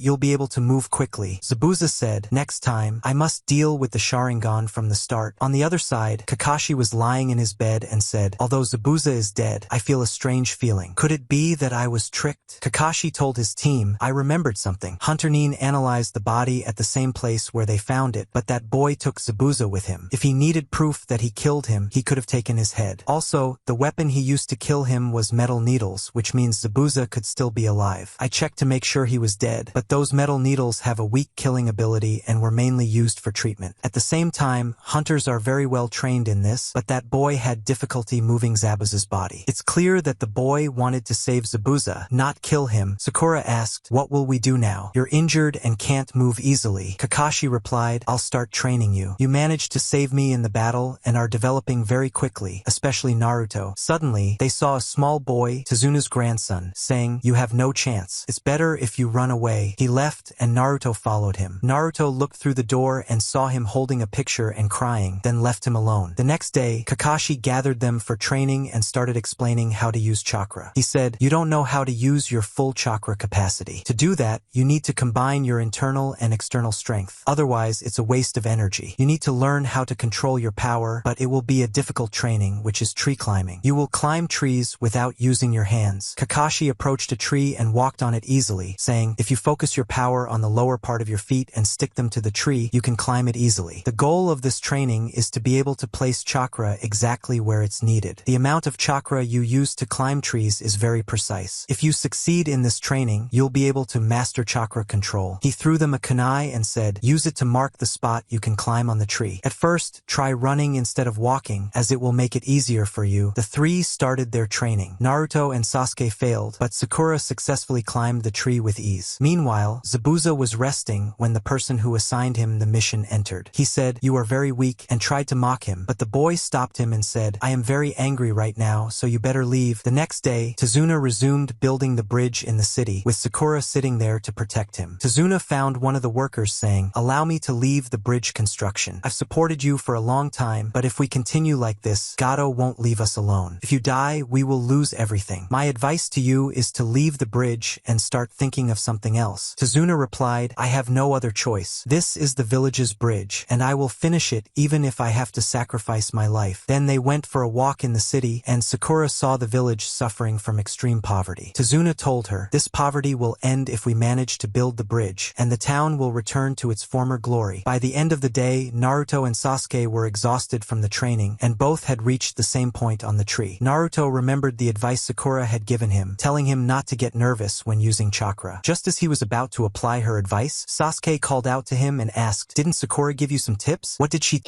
you'll be able to move quickly." Zabuza said, "Next time, I must deal with the Sharingan from the start." On the other side, Kakashi was lying in his bed and said, "Although Zabuza is dead, I feel a strange feeling. Could it be that I was tricked?" Kakashi told his team, "I remembered something. Hunter Nin analyzed the body at the same place where they found it, but that boy took Zabuza with him. If he needed proof that he killed him, he could have taken his head. Also, the weapon he used to kill him was metal needles, which means Zabuza could still be alive. I checked to make sure he was dead, but those metal needles have a weak killing ability and were mainly used for treatment. At the same time, hunters are very well trained in this, but that boy had difficulty moving Zabuza's body. It's clear that the boy wanted to save Zabuza, not kill him." Sakura asked, "What will we do now? You're injured and can't move easily." Kakashi replied, "I'll start training you. You managed to save me in the battle and are developing very quickly, especially Naruto." Suddenly, they saw a small boy, Tazuna's grandson, saying, "You have no chance. It's better if you run away." He left and Naruto followed him. Naruto looked through the door and saw him holding a picture and crying, then left him alone. The next day, Kakashi gathered them for training and started explaining how to use chakra. He said, "You don't know how to use your full chakra capacity. To do that, you need to combine your internal and external strength. Otherwise, it's a waste of energy. You need to learn how to control your power, but it will be a difficult training, which is tree climbing. You will climb trees without using your hands." Kakashi approached a tree and walked on it easily, saying, "If you focus your power on the lower part of your feet and stick them to the tree, you can climb it easily." The goal of this training is to be able to place chakra exactly where it's needed. The amount of chakra you use to climb trees is very precise. If you succeed in this training, you'll be able to master chakra control. He threw them a kunai and said, "Use it to mark the spot you can climb on the tree. At first, try running instead of walking, as it will make it easier for you." The three started their training. Naruto and Sasuke failed, but Sakura successfully climbed the tree with ease. Meanwhile, Zabuza was resting when the person who assigned him the mission entered. He said, "You are very weak," and tried to mock him, but the boy stopped him and said, "I am very angry right now, so you better leave." The next day, Tazuna resumed building the bridge in the city, with Sakura sitting there to protect him. Tazuna found one of the workers saying, "Allow me to leave the bridge construction. I've supported you for a long time, but if we continue like this, Gato won't leave us alone. If you die, we will lose everything. My advice to you is to leave the bridge and start thinking of something else." Tazuna replied, "I have no other choice. This is the village's bridge, and I will finish it even if I have to sacrifice my life." Then they went for a walk in the city, and Sakura saw the village suffering from extreme poverty. Tazuna told her, "This poverty will end if we manage to build the bridge, and the town will return to its former glory." By the end of the day, Naruto and Sasuke were exhausted from the training, and both had reached the same point on the tree. Naruto remembered the advice Sakura had given him, telling him not to get nervous when using chakra. Just as he was about to apply her advice, Sasuke called out to him and asked, "Didn't Sakura give you some tips? What did she—"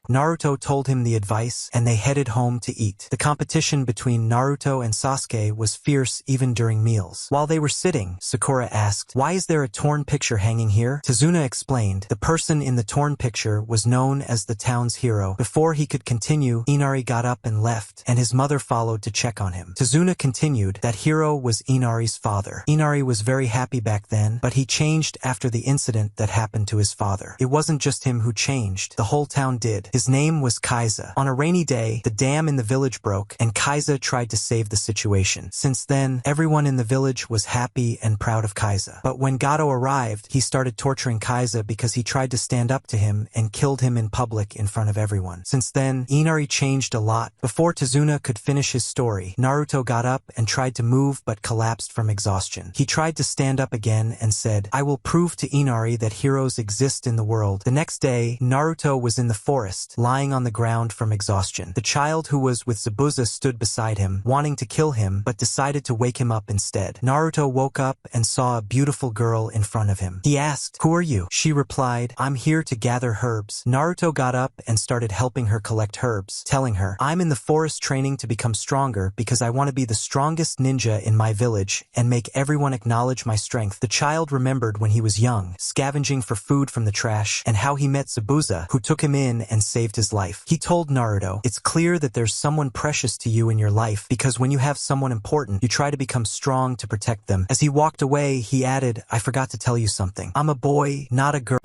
Naruto told him the advice, and they headed home to eat. The competition between Naruto and Sasuke was fierce even during meals. While they were sitting, Sakura asked, "Why is there a torn picture hanging here?" Tazuna explained, "The person in the torn picture was known as the town's hero." Before he could continue, Inari got up and left, and his mother followed to check on him. Tazuna continued, "That hero was Inari's father. Inari was very happy back then, but he changed after the incident that happened to his father. It wasn't just him who changed, the whole town did. His name was Kaiza. On a rainy day, the dam in the village broke, and Kaiza tried to save the situation. Since then, everyone in the village was happy and proud of Kaiza. But when Gato arrived, he started torturing Kaiza because he tried to stand up to him and killed him in public in front of everyone. Since then, Inari changed a lot." Before Tazuna could finish his story, Naruto got up and tried to move but collapsed from exhaustion. He tried to stand up again and said, "I will prove to Inari that heroes exist in the world." The next day, Naruto was in the forest, collapsed, lying on the ground from exhaustion. The child who was with Zabuza stood beside him, wanting to kill him, but decided to wake him up instead. Naruto woke up and saw a beautiful girl in front of him. He asked, "Who are you?" She replied, "I'm here to gather herbs." Naruto got up and started helping her collect herbs, telling her, "I'm in the forest training to become stronger because I want to be the strongest ninja in my village and make everyone acknowledge my strength." The child remembered when he was young, scavenging for food from the trash, and how he met Zabuza, who took him in and saved his life. He told Naruto, "It's clear that there's someone precious to you in your life because when you have someone important, you try to become strong to protect them." As he walked away, he added, "I forgot to tell you something. I'm a boy, not a girl."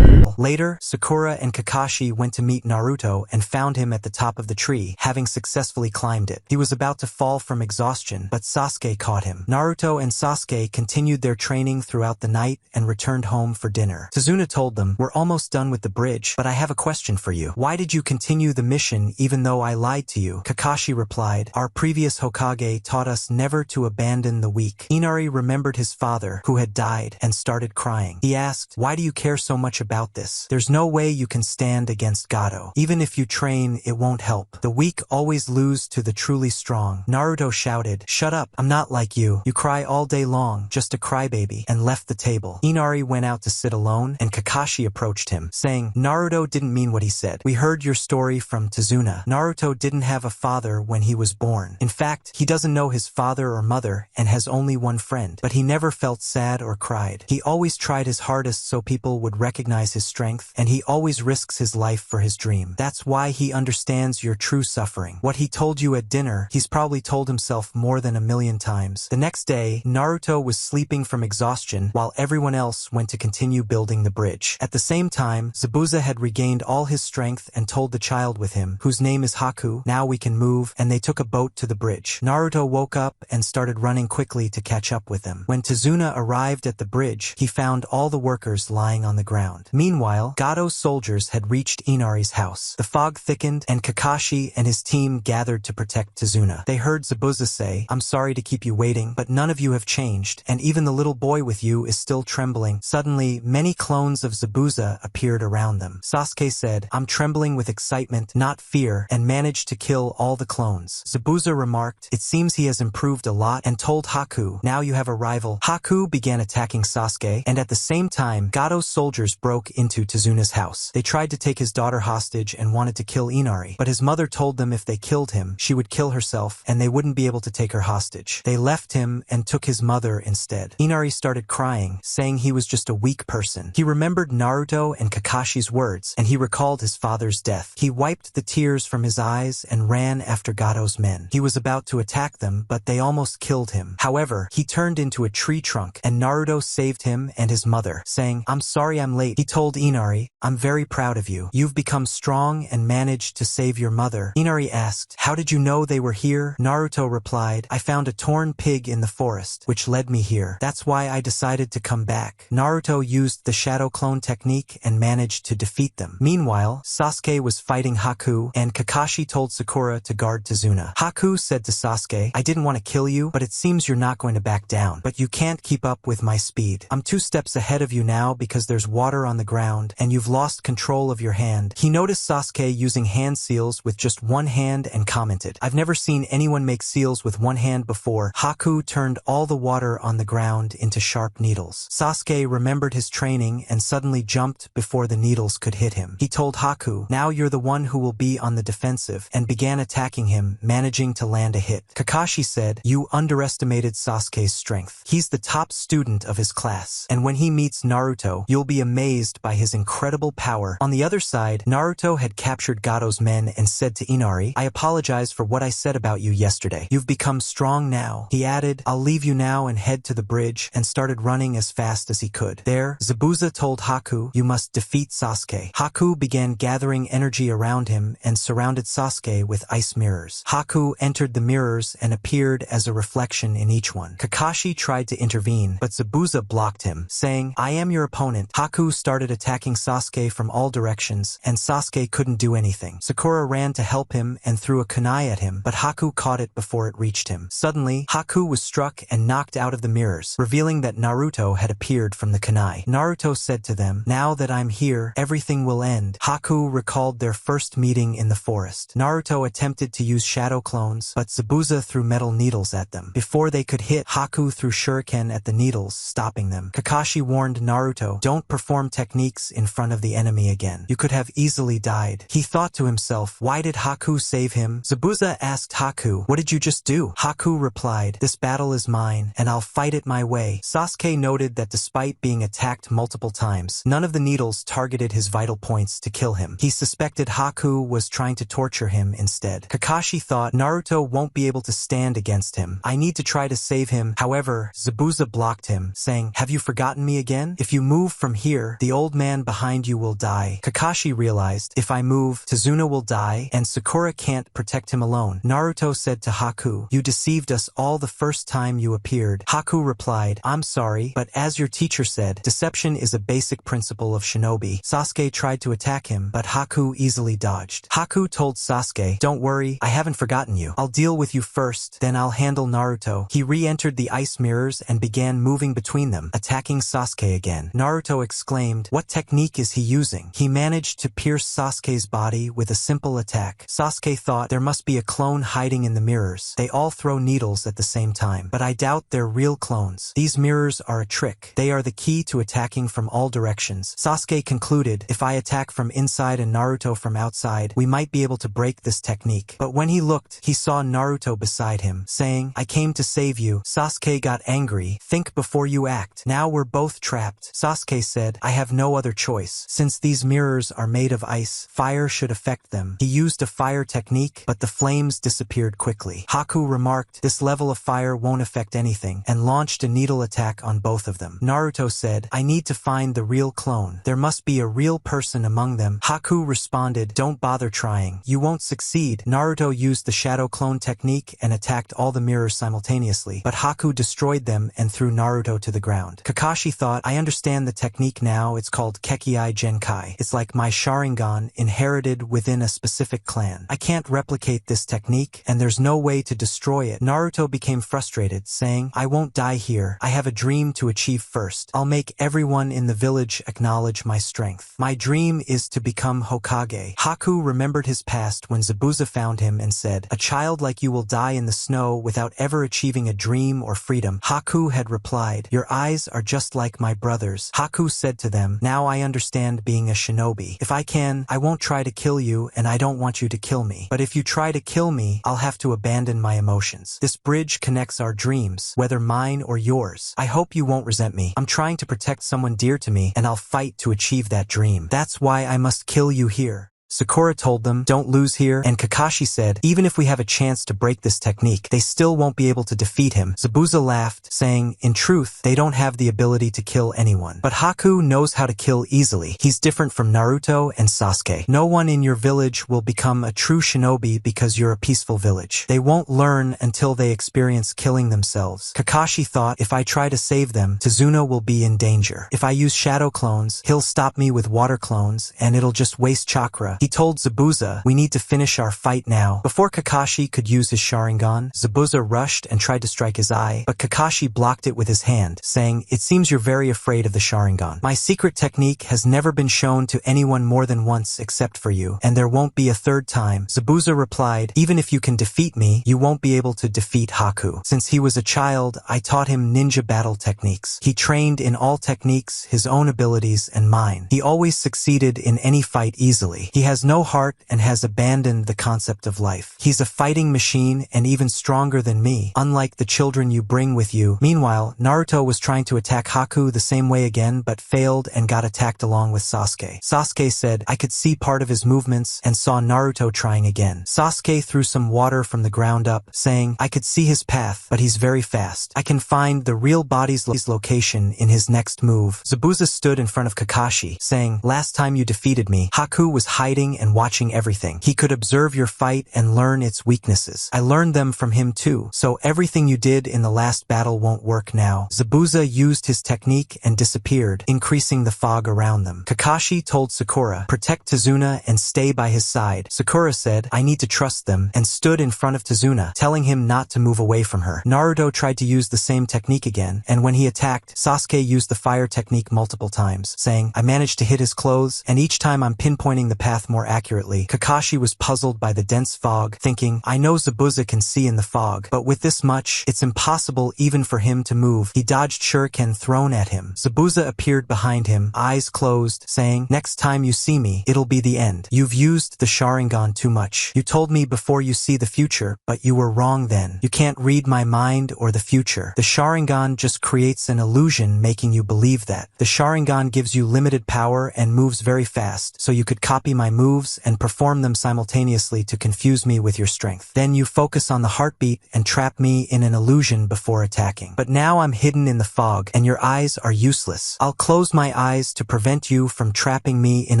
Later, Sakura and Kakashi went to meet Naruto and found him at the top of the tree, having successfully climbed it. He was about to fall from exhaustion, but Sasuke caught him. Naruto and Sasuke continued their training throughout the night and returned home for dinner. Tazuna told them, "We're almost done with the bridge, but I have a question for you. Why did you continue the mission even though I lied to you?" Kakashi replied, "Our previous Hokage taught us never to abandon the weak." Inari remembered his father, who had died, and started crying. He asked, "Why do you care so much about this? There's no way you can stand against Gato. Even if you train, it won't help. The weak always lose to the truly strong." Naruto shouted, "Shut up, I'm not like you. You cry all day long, just a crybaby," and left the table. Inari went out to sit alone, and Kakashi approached him, saying, "Naruto didn't mean what he said. We heard your story from Tazuna. Naruto didn't have a father when he was born. In fact, he doesn't know his father or mother and has only one friend, but he never felt sad or cried. He always tried his hardest so people would recognize his strength, and he always risks his life for his dream. That's why he understands your true suffering. What he told you at dinner, he's probably told himself more than 1,000,000 times." The next day, Naruto was sleeping from exhaustion while everyone else went to continue building the bridge. At the same time, Zabuza had regained all his strength and told the child with him, whose name is Haku, "Now we can move," and they took a boat to the bridge. Naruto woke up and started running quickly to catch up with them. When Tazuna arrived at the bridge, he found all the workers lying on the ground. Meanwhile, Gato's soldiers had reached Inari's house. The fog thickened, and Kakashi and his team gathered to protect Tazuna. They heard Zabuza say, "I'm sorry to keep you waiting, but none of you have changed, and even the little boy with you is still trembling." Suddenly, many clones of Zabuza appeared around them. Sasuke said, "I'm trembling with excitement, not fear," and managed to kill all the clones. Zabuza remarked, "It seems he has improved a lot," and told Haku, "Now you have a rival." Haku began attacking Sasuke, and at the same time, Gato's soldiers broke into Tazuna's house. They tried to take his daughter hostage and wanted to kill Inari, but his mother told them if they killed him, she would kill herself and they wouldn't be able to take her hostage. They left him and took his mother instead. Inari started crying, saying he was just a weak person. He remembered Naruto and Kakashi's words, and he recalled his father's death. He wiped the tears from his eyes and ran after Gato's men. He was about to attack them, but they almost killed him. However, he turned into a tree trunk, and Naruto saved him and his mother, saying, "I'm sorry I'm late." He told Inari, "I'm very proud of you. You've become strong and managed to save your mother." Inari asked, "How did you know they were here?" Naruto replied, "I found a torn pig in the forest, which led me here. That's why I decided to come back." Naruto used the shadow clone technique and managed to defeat them. Meanwhile, Sasuke was fighting Haku, and Kakashi told Sakura to guard Tazuna. Haku said to Sasuke, "I didn't want to kill you, but it seems you're not going to back down. But you can't keep up with my speed. I'm 2 steps ahead of you now because there's water on the ground, and you've lost control of your hand." He noticed Sasuke using hand seals with just one hand and commented, "I've never seen anyone make seals with one hand before." Haku turned all the water on the ground into sharp needles. Sasuke remembered his training and suddenly jumped before the needles could hit him. He told Haku, "Now you're the one who will be on the defensive," and began attacking him, managing to land a hit. Kakashi said, "You underestimated Sasuke's strength. He's the top student of his class, and when he meets Naruto, you'll be amazed by his incredible power." On the other side, Naruto had captured Gato's men and said to Inari, "I apologize for what I said about you yesterday. You've become strong now." He added, "I'll leave you now and head to the bridge," and started running as fast as he could. There, Zabuza told Haku, "You must defeat Sasuke." Haku began gathering energy around him and surrounded Sasuke with ice mirrors. Haku entered the mirrors and appeared as a reflection in each one. Kakashi tried to intervene, but Zabuza blocked him, saying, "I am your opponent." Haku started attacking Sasuke from all directions, and Sasuke couldn't do anything. Sakura ran to help him and threw a kunai at him, but Haku caught it before it reached him. Suddenly, Haku was struck and knocked out of the mirrors, revealing that Naruto had appeared from the kunai. Naruto said to them, "Now that I'm here, everything will end." Haku recalled their first meeting in the forest. Naruto attempted to use shadow clones, but Zabuza threw metal needles at them. Before they could hit, Haku threw shuriken at the needles, stopping them. Kakashi warned Naruto, "Don't perform techniques in front of the enemy again. You could have easily died." He thought to himself, why did Haku save him? Zabuza asked Haku, "What did you just do?" Haku replied, "This battle is mine, and I'll fight it my way." Sasuke noted that despite being attacked multiple times, none of the needles targeted his vital points to kill him. He suspected Haku was trying to torture him instead. Kakashi thought, Naruto won't be able to stand against him. I need to try to save him. However, Zabuza blocked him, saying, "Have you forgotten me again? If you move from here, the old man behind you will die." Kakashi realized, if I move, Tazuna will die, and Sakura can't protect him alone. Naruto said to Haku, "You deceived us all the first time you appeared." Haku replied, "I'm sorry, but as your teacher said, deception is a basic principle of shinobi." Sasuke tried to attack him, but Haku easily dodged. Haku told Sasuke, "Don't worry, I haven't forgotten you. I'll deal with you first, then I'll handle Naruto." He re-entered the ice mirrors and began moving between them, attacking Sasuke again. Naruto exclaimed, "What technique is he using?" He managed to pierce Sasuke's body with a simple attack. Sasuke thought there must be a clone hiding in the mirrors. They all throw needles at the same time, but I doubt they're real clones. These mirrors are a trick. They are the key to attacking from all directions. Sasuke concluded, if I attack from inside and Naruto from outside, we might be able to break this technique. But when he looked, he saw Naruto beside him, saying, "I came to save you." Sasuke got angry. "Think before you act. Now we're both trapped." Sasuke said, "I have no other choice. Since these mirrors are made of ice, fire should affect them." He used a fire technique, but the flames disappeared quickly. Haku remarked, "This level of fire won't affect anything," and launched a needle attack on both of them. Naruto said, "I need to find the real clone. There must be a real person among them." Haku responded, "Don't bother trying. You won't succeed." Naruto used the shadow clone technique and attacked all the mirrors simultaneously, but Haku destroyed them and threw Naruto to the ground. Kakashi thought, I understand the technique now. It's called Kekkei Genkai. It's like my Sharingan inherited within a specific clan. I can't replicate this technique, and there's no way to destroy it. Naruto became frustrated, saying, I won't die here. I have a dream to achieve first. I'll make everyone in the village acknowledge my strength. My dream is to become Hokage. Haku remembered his past when Zabuza found him and said, a child like you will die in the snow without ever achieving a dream or freedom. Haku had replied, your eyes are just like my brother's. Haku said to them, now I understand being a shinobi. If I can, I won't try to kill you, and I don't want you to kill me. But if you try to kill me, I'll have to abandon my emotions. This bridge connects our dreams, whether mine or yours. I hope you won't resent me. I'm trying to protect someone dear to me, and I'll fight to achieve that dream. That's why I must kill you here. Sakura told them, don't lose here, and Kakashi said, even if we have a chance to break this technique, they still won't be able to defeat him. Zabuza laughed, saying, in truth, they don't have the ability to kill anyone. But Haku knows how to kill easily. He's different from Naruto and Sasuke. No one in your village will become a true shinobi because you're a peaceful village. They won't learn until they experience killing themselves. Kakashi thought, if I try to save them, Tazuna will be in danger. If I use shadow clones, he'll stop me with water clones, and it'll just waste chakra. He told Zabuza, we need to finish our fight now. Before Kakashi could use his Sharingan, Zabuza rushed and tried to strike his eye, but Kakashi blocked it with his hand, saying, it seems you're very afraid of the Sharingan. My secret technique has never been shown to anyone more than once except for you, and there won't be a third time. Zabuza replied, even if you can defeat me, you won't be able to defeat Haku. Since he was a child, I taught him ninja battle techniques. He trained in all techniques, his own abilities, and mine. He always succeeded in any fight easily. He has no heart and has abandoned the concept of life. He's a fighting machine and even stronger than me, unlike the children you bring with you. Meanwhile, Naruto was trying to attack Haku the same way again, but failed and got attacked along with Sasuke. Sasuke said, I could see part of his movements and saw Naruto trying again. Sasuke threw some water from the ground up, saying, I could see his path, but he's very fast. I can find the real body's location in his next move. Zabuza stood in front of Kakashi, saying, last time you defeated me, Haku was hiding fighting and watching everything. He could observe your fight and learn its weaknesses. I learned them from him too, so everything you did in the last battle won't work now. Zabuza used his technique and disappeared, increasing the fog around them. Kakashi told Sakura, protect Tazuna and stay by his side. Sakura said, I need to trust them, and stood in front of Tazuna, telling him not to move away from her. Naruto tried to use the same technique again, and when he attacked, Sasuke used the fire technique multiple times, saying, I managed to hit his clothes, and each time I'm pinpointing the path more accurately. Kakashi was puzzled by the dense fog, thinking, I know Zabuza can see in the fog, but with this much, it's impossible even for him to move. He dodged shuriken thrown at him. Zabuza appeared behind him, eyes closed, saying, next time you see me, it'll be the end. You've used the Sharingan too much. You told me before you see the future, but you were wrong then. You can't read my mind or the future. The Sharingan just creates an illusion making you believe that. The Sharingan gives you limited power and moves very fast, so you could copy my moves and perform them simultaneously to confuse me with your strength. Then you focus on the heartbeat and trap me in an illusion before attacking. But now I'm hidden in the fog, and your eyes are useless. I'll close my eyes to prevent you from trapping me in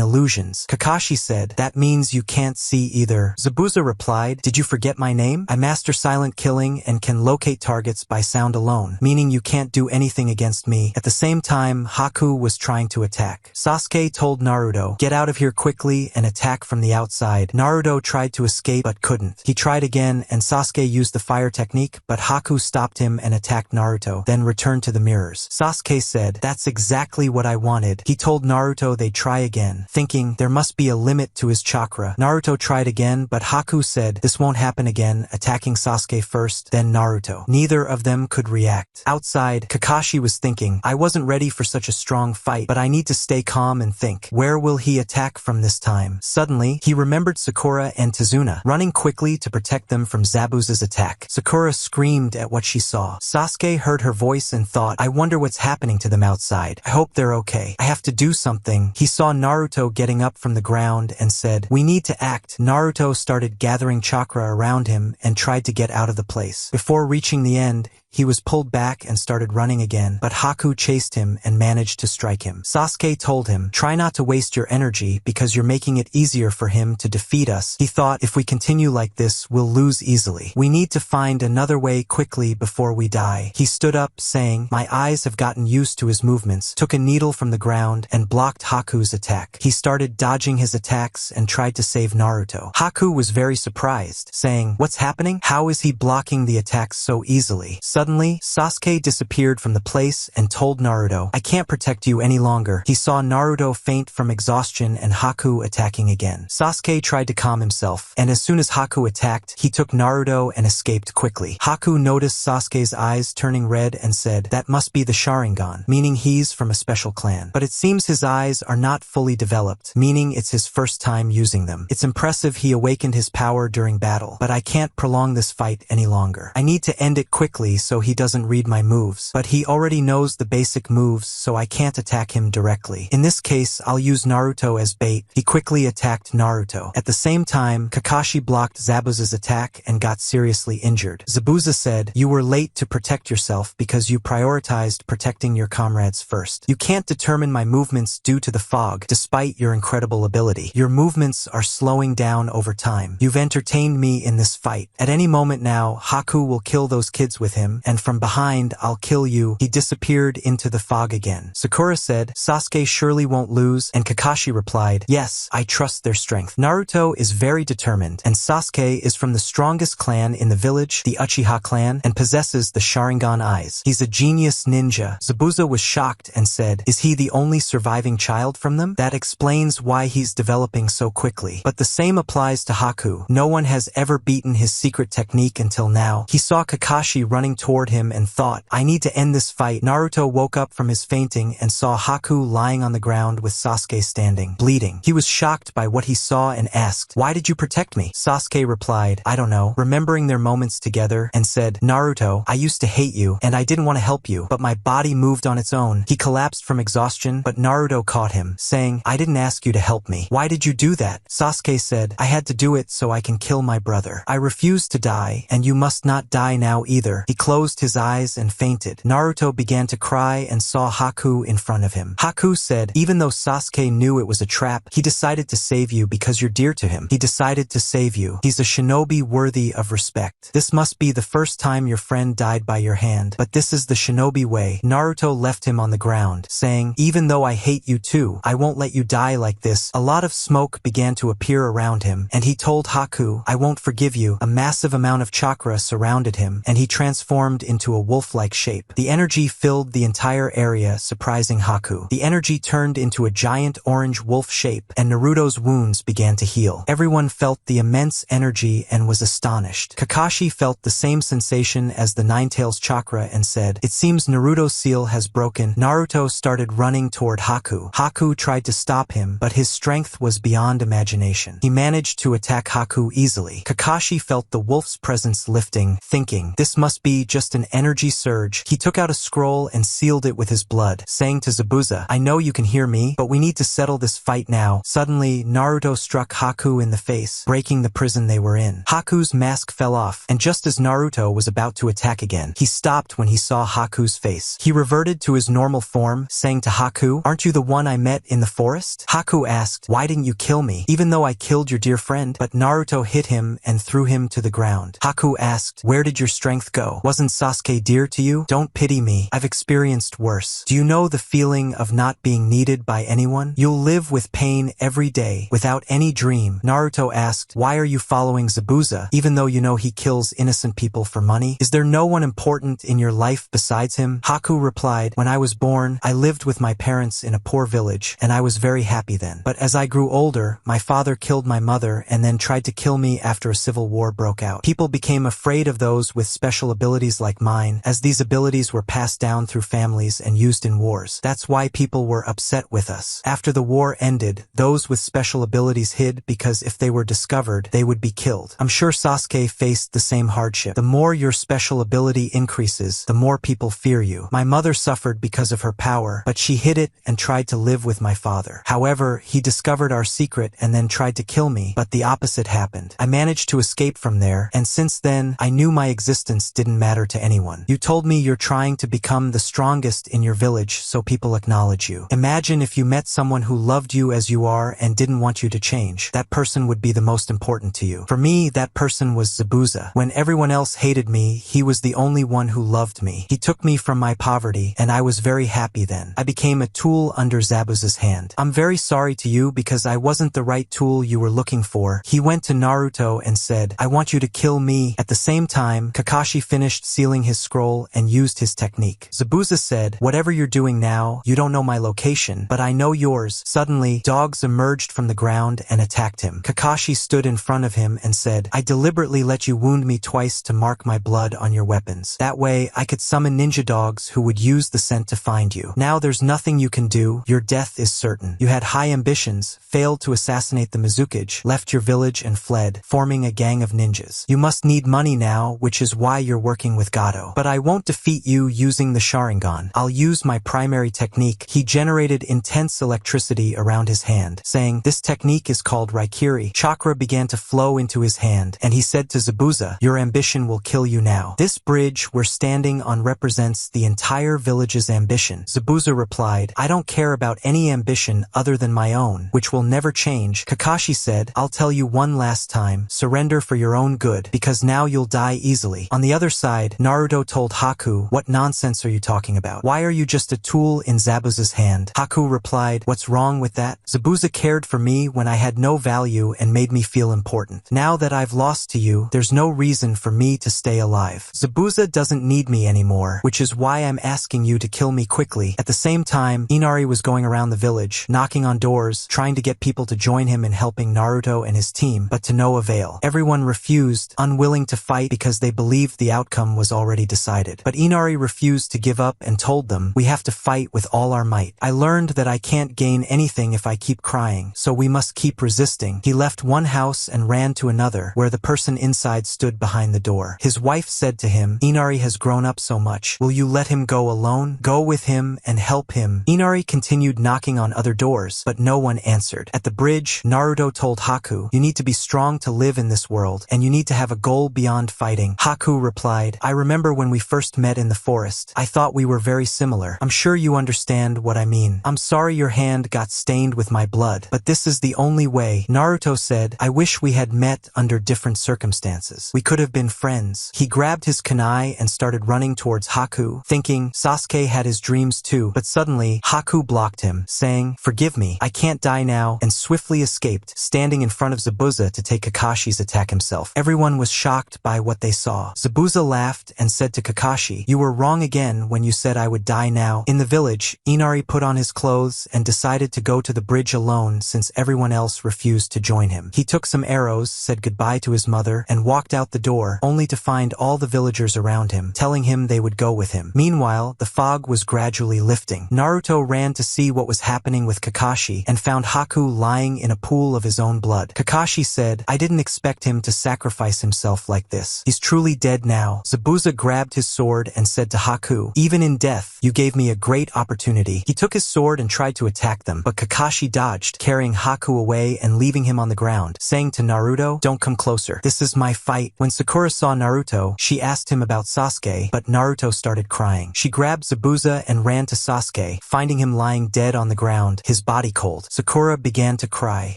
illusions. Kakashi said, that means you can't see either. Zabuza replied, did you forget my name? I master silent killing and can locate targets by sound alone, meaning you can't do anything against me. At the same time, Haku was trying to attack. Sasuke told Naruto, get out of here quickly and attack from the outside. Naruto tried to escape but couldn't. He tried again and Sasuke used the fire technique, but Haku stopped him and attacked Naruto, then returned to the mirrors. Sasuke said, that's exactly what I wanted. He told Naruto they'd try again, thinking there must be a limit to his chakra. Naruto tried again, but Haku said, this won't happen again, attacking Sasuke first, then Naruto. Neither of them could react. Outside, Kakashi was thinking, I wasn't ready for such a strong fight, but I need to stay calm and think. Where will he attack from this time? Suddenly, he remembered Sakura and Tazuna, running quickly to protect them from Zabuza's attack. Sakura screamed at what she saw. Sasuke heard her voice and thought, I wonder what's happening to them outside. I hope they're okay. I have to do something. He saw Naruto getting up from the ground and said, we need to act. Naruto started gathering chakra around him and tried to get out of the place. Before reaching the end, he was pulled back and started running again, but Haku chased him and managed to strike him. Sasuke told him, try not to waste your energy because you're making it easier for him to defeat us. He thought, if we continue like this, we'll lose easily. We need to find another way quickly before we die. He stood up, saying, my eyes have gotten used to his movements, took a needle from the ground, and blocked Haku's attack. He started dodging his attacks and tried to save Naruto. Haku was very surprised, saying, what's happening? How is he blocking the attacks so easily? Suddenly, Sasuke disappeared from the place and told Naruto, I can't protect you any longer. He saw Naruto faint from exhaustion and Haku attacking again. Sasuke tried to calm himself, and as soon as Haku attacked, he took Naruto and escaped quickly. Haku noticed Sasuke's eyes turning red and said, that must be the Sharingan, meaning he's from a special clan. But it seems his eyes are not fully developed, meaning it's his first time using them. It's impressive he awakened his power during battle, but I can't prolong this fight any longer. I need to end it quickly so he doesn't read my moves, but he already knows the basic moves, so I can't attack him directly. In this case, I'll use Naruto as bait. He quickly attacked Naruto. At the same time, Kakashi blocked Zabuza's attack and got seriously injured. Zabuza said, you were late to protect yourself because you prioritized protecting your comrades first. You can't determine my movements due to the fog, despite your incredible ability. Your movements are slowing down over time. You've entertained me in this fight. At any moment now, Haku will kill those kids with him, and from behind, I'll kill you. He disappeared into the fog again. Sakura said, Sasuke surely won't lose, and Kakashi replied, yes, I trust their strength. Naruto is very determined, and Sasuke is from the strongest clan in the village, the Uchiha clan, and possesses the Sharingan eyes. He's a genius ninja. Zabuza was shocked and said, is he the only surviving child from them? That explains why he's developing so quickly. But the same applies to Haku. No one has ever beaten his secret technique until now. He saw Kakashi running toward him and thought, I need to end this fight. Naruto woke up from his fainting and saw Haku lying on the ground with Sasuke standing, bleeding. He was shocked by what he saw and asked, why did you protect me? Sasuke replied, I don't know, remembering their moments together, and said, Naruto, I used to hate you, and I didn't want to help you, but my body moved on its own. He collapsed from exhaustion, but Naruto caught him, saying, I didn't ask you to help me. Why did you do that? Sasuke said, I had to do it so I can kill my brother. I refuse to die, and you must not die now either. He closed closed his eyes and fainted. Naruto began to cry and saw Haku in front of him. Haku said, even though Sasuke knew it was a trap, he decided to save you because you're dear to him. He decided to save you. He's a shinobi worthy of respect. This must be the first time your friend died by your hand, but this is the shinobi way. Naruto left him on the ground, saying, even though I hate you too, I won't let you die like this. A lot of smoke began to appear around him, and he told Haku, I won't forgive you. A massive amount of chakra surrounded him, and he transformed into a wolf-like shape. The energy filled the entire area, surprising Haku. The energy turned into a giant orange wolf shape, and Naruto's wounds began to heal. Everyone felt the immense energy and was astonished. Kakashi felt the same sensation as the Nine-Tails chakra and said, it seems Naruto's seal has broken. Naruto started running toward Haku. Haku tried to stop him, but his strength was beyond imagination. He managed to attack Haku easily. Kakashi felt the wolf's presence lifting, thinking, this must be just an energy surge. He took out a scroll and sealed it with his blood, saying to Zabuza, I know you can hear me, but we need to settle this fight now. Suddenly, Naruto struck Haku in the face, breaking the prison they were in. Haku's mask fell off, and just as Naruto was about to attack again, he stopped when he saw Haku's face. He reverted to his normal form, saying to Haku, aren't you the one I met in the forest? Haku asked, why didn't you kill me, even though I killed your dear friend? But Naruto hit him and threw him to the ground. Haku asked, where did your strength go? Wasn't Sasuke dear to you? Don't pity me. I've experienced worse. Do you know the feeling of not being needed by anyone? You'll live with pain every day, without any dream. Naruto asked, why are you following Zabuza, even though you know he kills innocent people for money? Is there no one important in your life besides him? Haku replied, when I was born, I lived with my parents in a poor village, and I was very happy then. But as I grew older, my father killed my mother and then tried to kill me after a civil war broke out. People became afraid of those with special abilities like mine, as these abilities were passed down through families and used in wars. That's why people were upset with us. After the war ended, those with special abilities hid because if they were discovered, they would be killed. I'm sure Sasuke faced the same hardship. The more your special ability increases, the more people fear you. My mother suffered because of her power, but she hid it and tried to live with my father. However, he discovered our secret and then tried to kill me, but the opposite happened. I managed to escape from there, and since then, I knew my existence didn't matter to anyone. You told me you're trying to become the strongest in your village so people acknowledge you. Imagine if you met someone who loved you as you are and didn't want you to change. That person would be the most important to you. For me, that person was Zabuza. When everyone else hated me, he was the only one who loved me. He took me from my poverty, and I was very happy then. I became a tool under Zabuza's hand. I'm very sorry to you because I wasn't the right tool you were looking for. He went to Naruto and said, I want you to kill me. At the same time, Kakashi finished sealing his scroll and used his technique. Zabuza said, whatever you're doing now, you don't know my location, but I know yours. Suddenly, dogs emerged from the ground and attacked him. Kakashi stood in front of him and said, I deliberately let you wound me twice to mark my blood on your weapons. That way, I could summon ninja dogs who would use the scent to find you. Now there's nothing you can do. Your death is certain. You had high ambitions, failed to assassinate the Mizukage, left your village and fled, forming a gang of ninjas. You must need money now, which is why you're working with Gato. But I won't defeat you using the Sharingan. I'll use my primary technique. He generated intense electricity around his hand, saying, this technique is called Raikiri. Chakra began to flow into his hand, and he said to Zabuza, your ambition will kill you now. This bridge we're standing on represents the entire village's ambition. Zabuza replied, I don't care about any ambition other than my own, which will never change. Kakashi said, I'll tell you one last time, surrender for your own good, because now you'll die easily. On the other side, Naruto told Haku, what nonsense are you talking about? Why are you just a tool in Zabuza's hand? Haku replied, what's wrong with that? Zabuza cared for me when I had no value and made me feel important. Now that I've lost to you, there's no reason for me to stay alive. Zabuza doesn't need me anymore, which is why I'm asking you to kill me quickly. At the same time, Inari was going around the village, knocking on doors, trying to get people to join him in helping Naruto and his team, but to no avail. Everyone refused, unwilling to fight because they believed the outcome was already decided. But Inari refused to give up and told them, we have to fight with all our might. I learned that I can't gain anything if I keep crying, so we must keep resisting. He left one house and ran to another, where the person inside stood behind the door. His wife said to him, Inari has grown up so much. Will you let him go alone? Go with him and help him. Inari continued knocking on other doors, but no one answered. At the bridge, Naruto told Haku, you need to be strong to live in this world, and you need to have a goal beyond fighting. Haku replied, I remember when we first met in the forest. I thought we were very similar. I'm sure you understand what I mean. I'm sorry your hand got stained with my blood, but this is the only way. Naruto said, I wish we had met under different circumstances. We could have been friends. He grabbed his kunai and started running towards Haku, thinking Sasuke had his dreams too, but suddenly Haku blocked him, saying, forgive me, I can't die now, and swiftly escaped, standing in front of Zabuza to take Kakashi's attack himself. Everyone was shocked by what they saw. Zabuza laughed and said to Kakashi, you were wrong again when you said I would die now. In the village, Inari put on his clothes and decided to go to the bridge alone since everyone else refused to join him. He took some arrows, said goodbye to his mother, and walked out the door, only to find all the villagers around him, telling him they would go with him. Meanwhile, the fog was gradually lifting. Naruto ran to see what was happening with Kakashi and found Haku lying in a pool of his own blood. Kakashi said, I didn't expect him to sacrifice himself like this. He's truly dead now. Zabuza grabbed his sword and said to Haku, even in death, you gave me a great opportunity. He took his sword and tried to attack them, but Kakashi dodged, carrying Haku away and leaving him on the ground, saying to Naruto, don't come closer. This is my fight. When Sakura saw Naruto, she asked him about Sasuke, but Naruto started crying. She grabbed Zabuza and ran to Sasuke, finding him lying dead on the ground, his body cold. Sakura began to cry.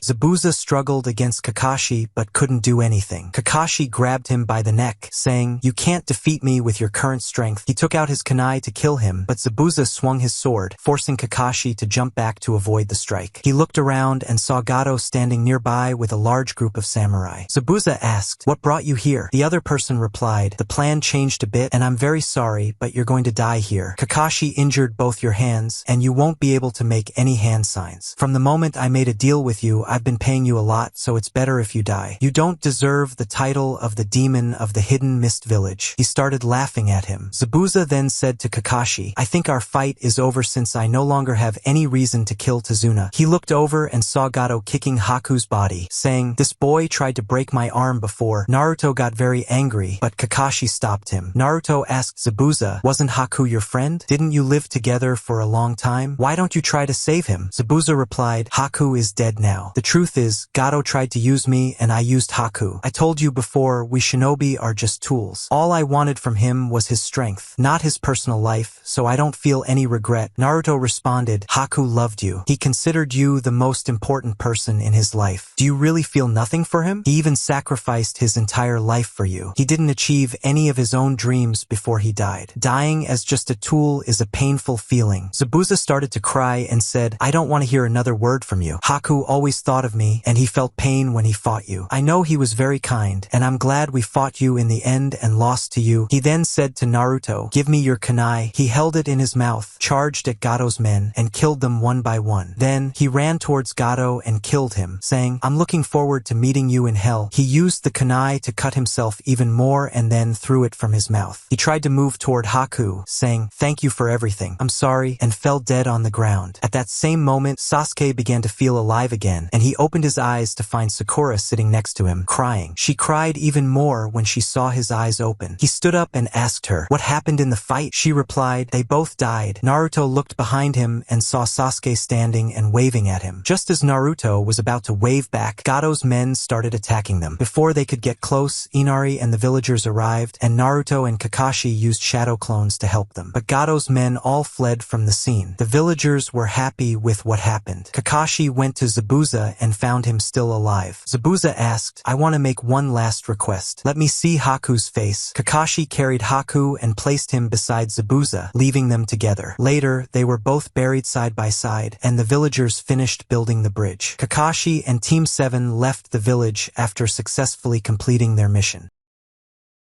Zabuza struggled against Kakashi, but couldn't do anything. Kakashi grabbed him by the neck, saying, you can't defeat me with your current strength. He took out his kunai to kill him, but Zabuza swung his sword, forcing Kakashi to jump back to avoid the strike. He looked around and saw Gato standing nearby with a large group of samurai. Zabuza asked, what brought you here? The other person replied, the plan changed a bit and I'm very sorry, but you're going to die here. Kakashi injured both your hands and you won't be able to make any hand signs. From the moment I made a deal with you, I've been paying you a lot, so it's better if you die. You don't deserve the title of the demon of the hidden mist village. He started laughing at him. Zabuza then said to Kakashi, I think our fight is over since I no longer have any reason to kill Tazuna. He looked over and saw Gato kicking Haku's body, saying, this boy tried to break my arm before. Naruto got very angry, but Kakashi stopped him. Naruto asked Zabuza, wasn't Haku your friend? Didn't you live together for a long time? Why don't you try to save him? Zabuza replied, Haku is dead now. The truth is, Gato tried to use me and I used Haku. I told you before, we shinobi are just tools. All I wanted from him was his strength, not his personal life, so I don't feel any regret. Naruto responded, Haku loved you. He considered you the most important person in his life. Do you really feel nothing for him? He even sacrificed his entire life for you. He didn't achieve any of his own dreams before he died. Dying as just a tool is a painful feeling. Zabuza started to cry and said, I don't want to hear another word from you. Haku always thought of me, and he felt pain when he fought you. I know he was very kind, and I'm glad we fought you in the end and lost to you. He then said to Naruto, give me your kunai. He held it in his mouth, charged at Gato's men, and killed them one by one. Then, he ran towards Gato and killed him, saying, I'm looking forward to meeting you in hell. He used the kunai to cut himself even more and then threw it from his mouth. He tried to move toward Haku, saying, thank you for everything. I'm sorry, and fell dead on the ground. At that same moment, Sasuke began to feel alive again, and he opened his eyes to find Sakura sitting next to him, crying. She cried even more when she saw his eyes open. He stood up and asked her, what happened in the fight? She replied, they both died. Naruto looked behind him and saw Sasuke standing and waving at him. Just as Naruto was about to wave back, Gato's men started attacking them. Before they could get close, Inari and the villagers arrived, and Naruto and Kakashi used shadow clones to help them. But Gato's men all fled from the scene. The villagers were happy with what happened. Kakashi went to Zabuza and found him still alive. Zabuza asked, I want to make one last request. Let me see Haku's face. Kakashi carried Haku and placed him beside Zabuza, leaving them together. Later, they were both buried side by side, and the villagers finished building the bridge. Kakashi and Team 7 left the village after successfully completing their mission.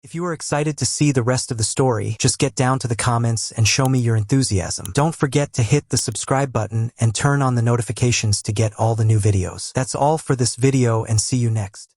If you are excited to see the rest of the story, just get down to the comments and show me your enthusiasm. Don't forget to hit the subscribe button and turn on the notifications to get all the new videos. That's all for this video, and see you next.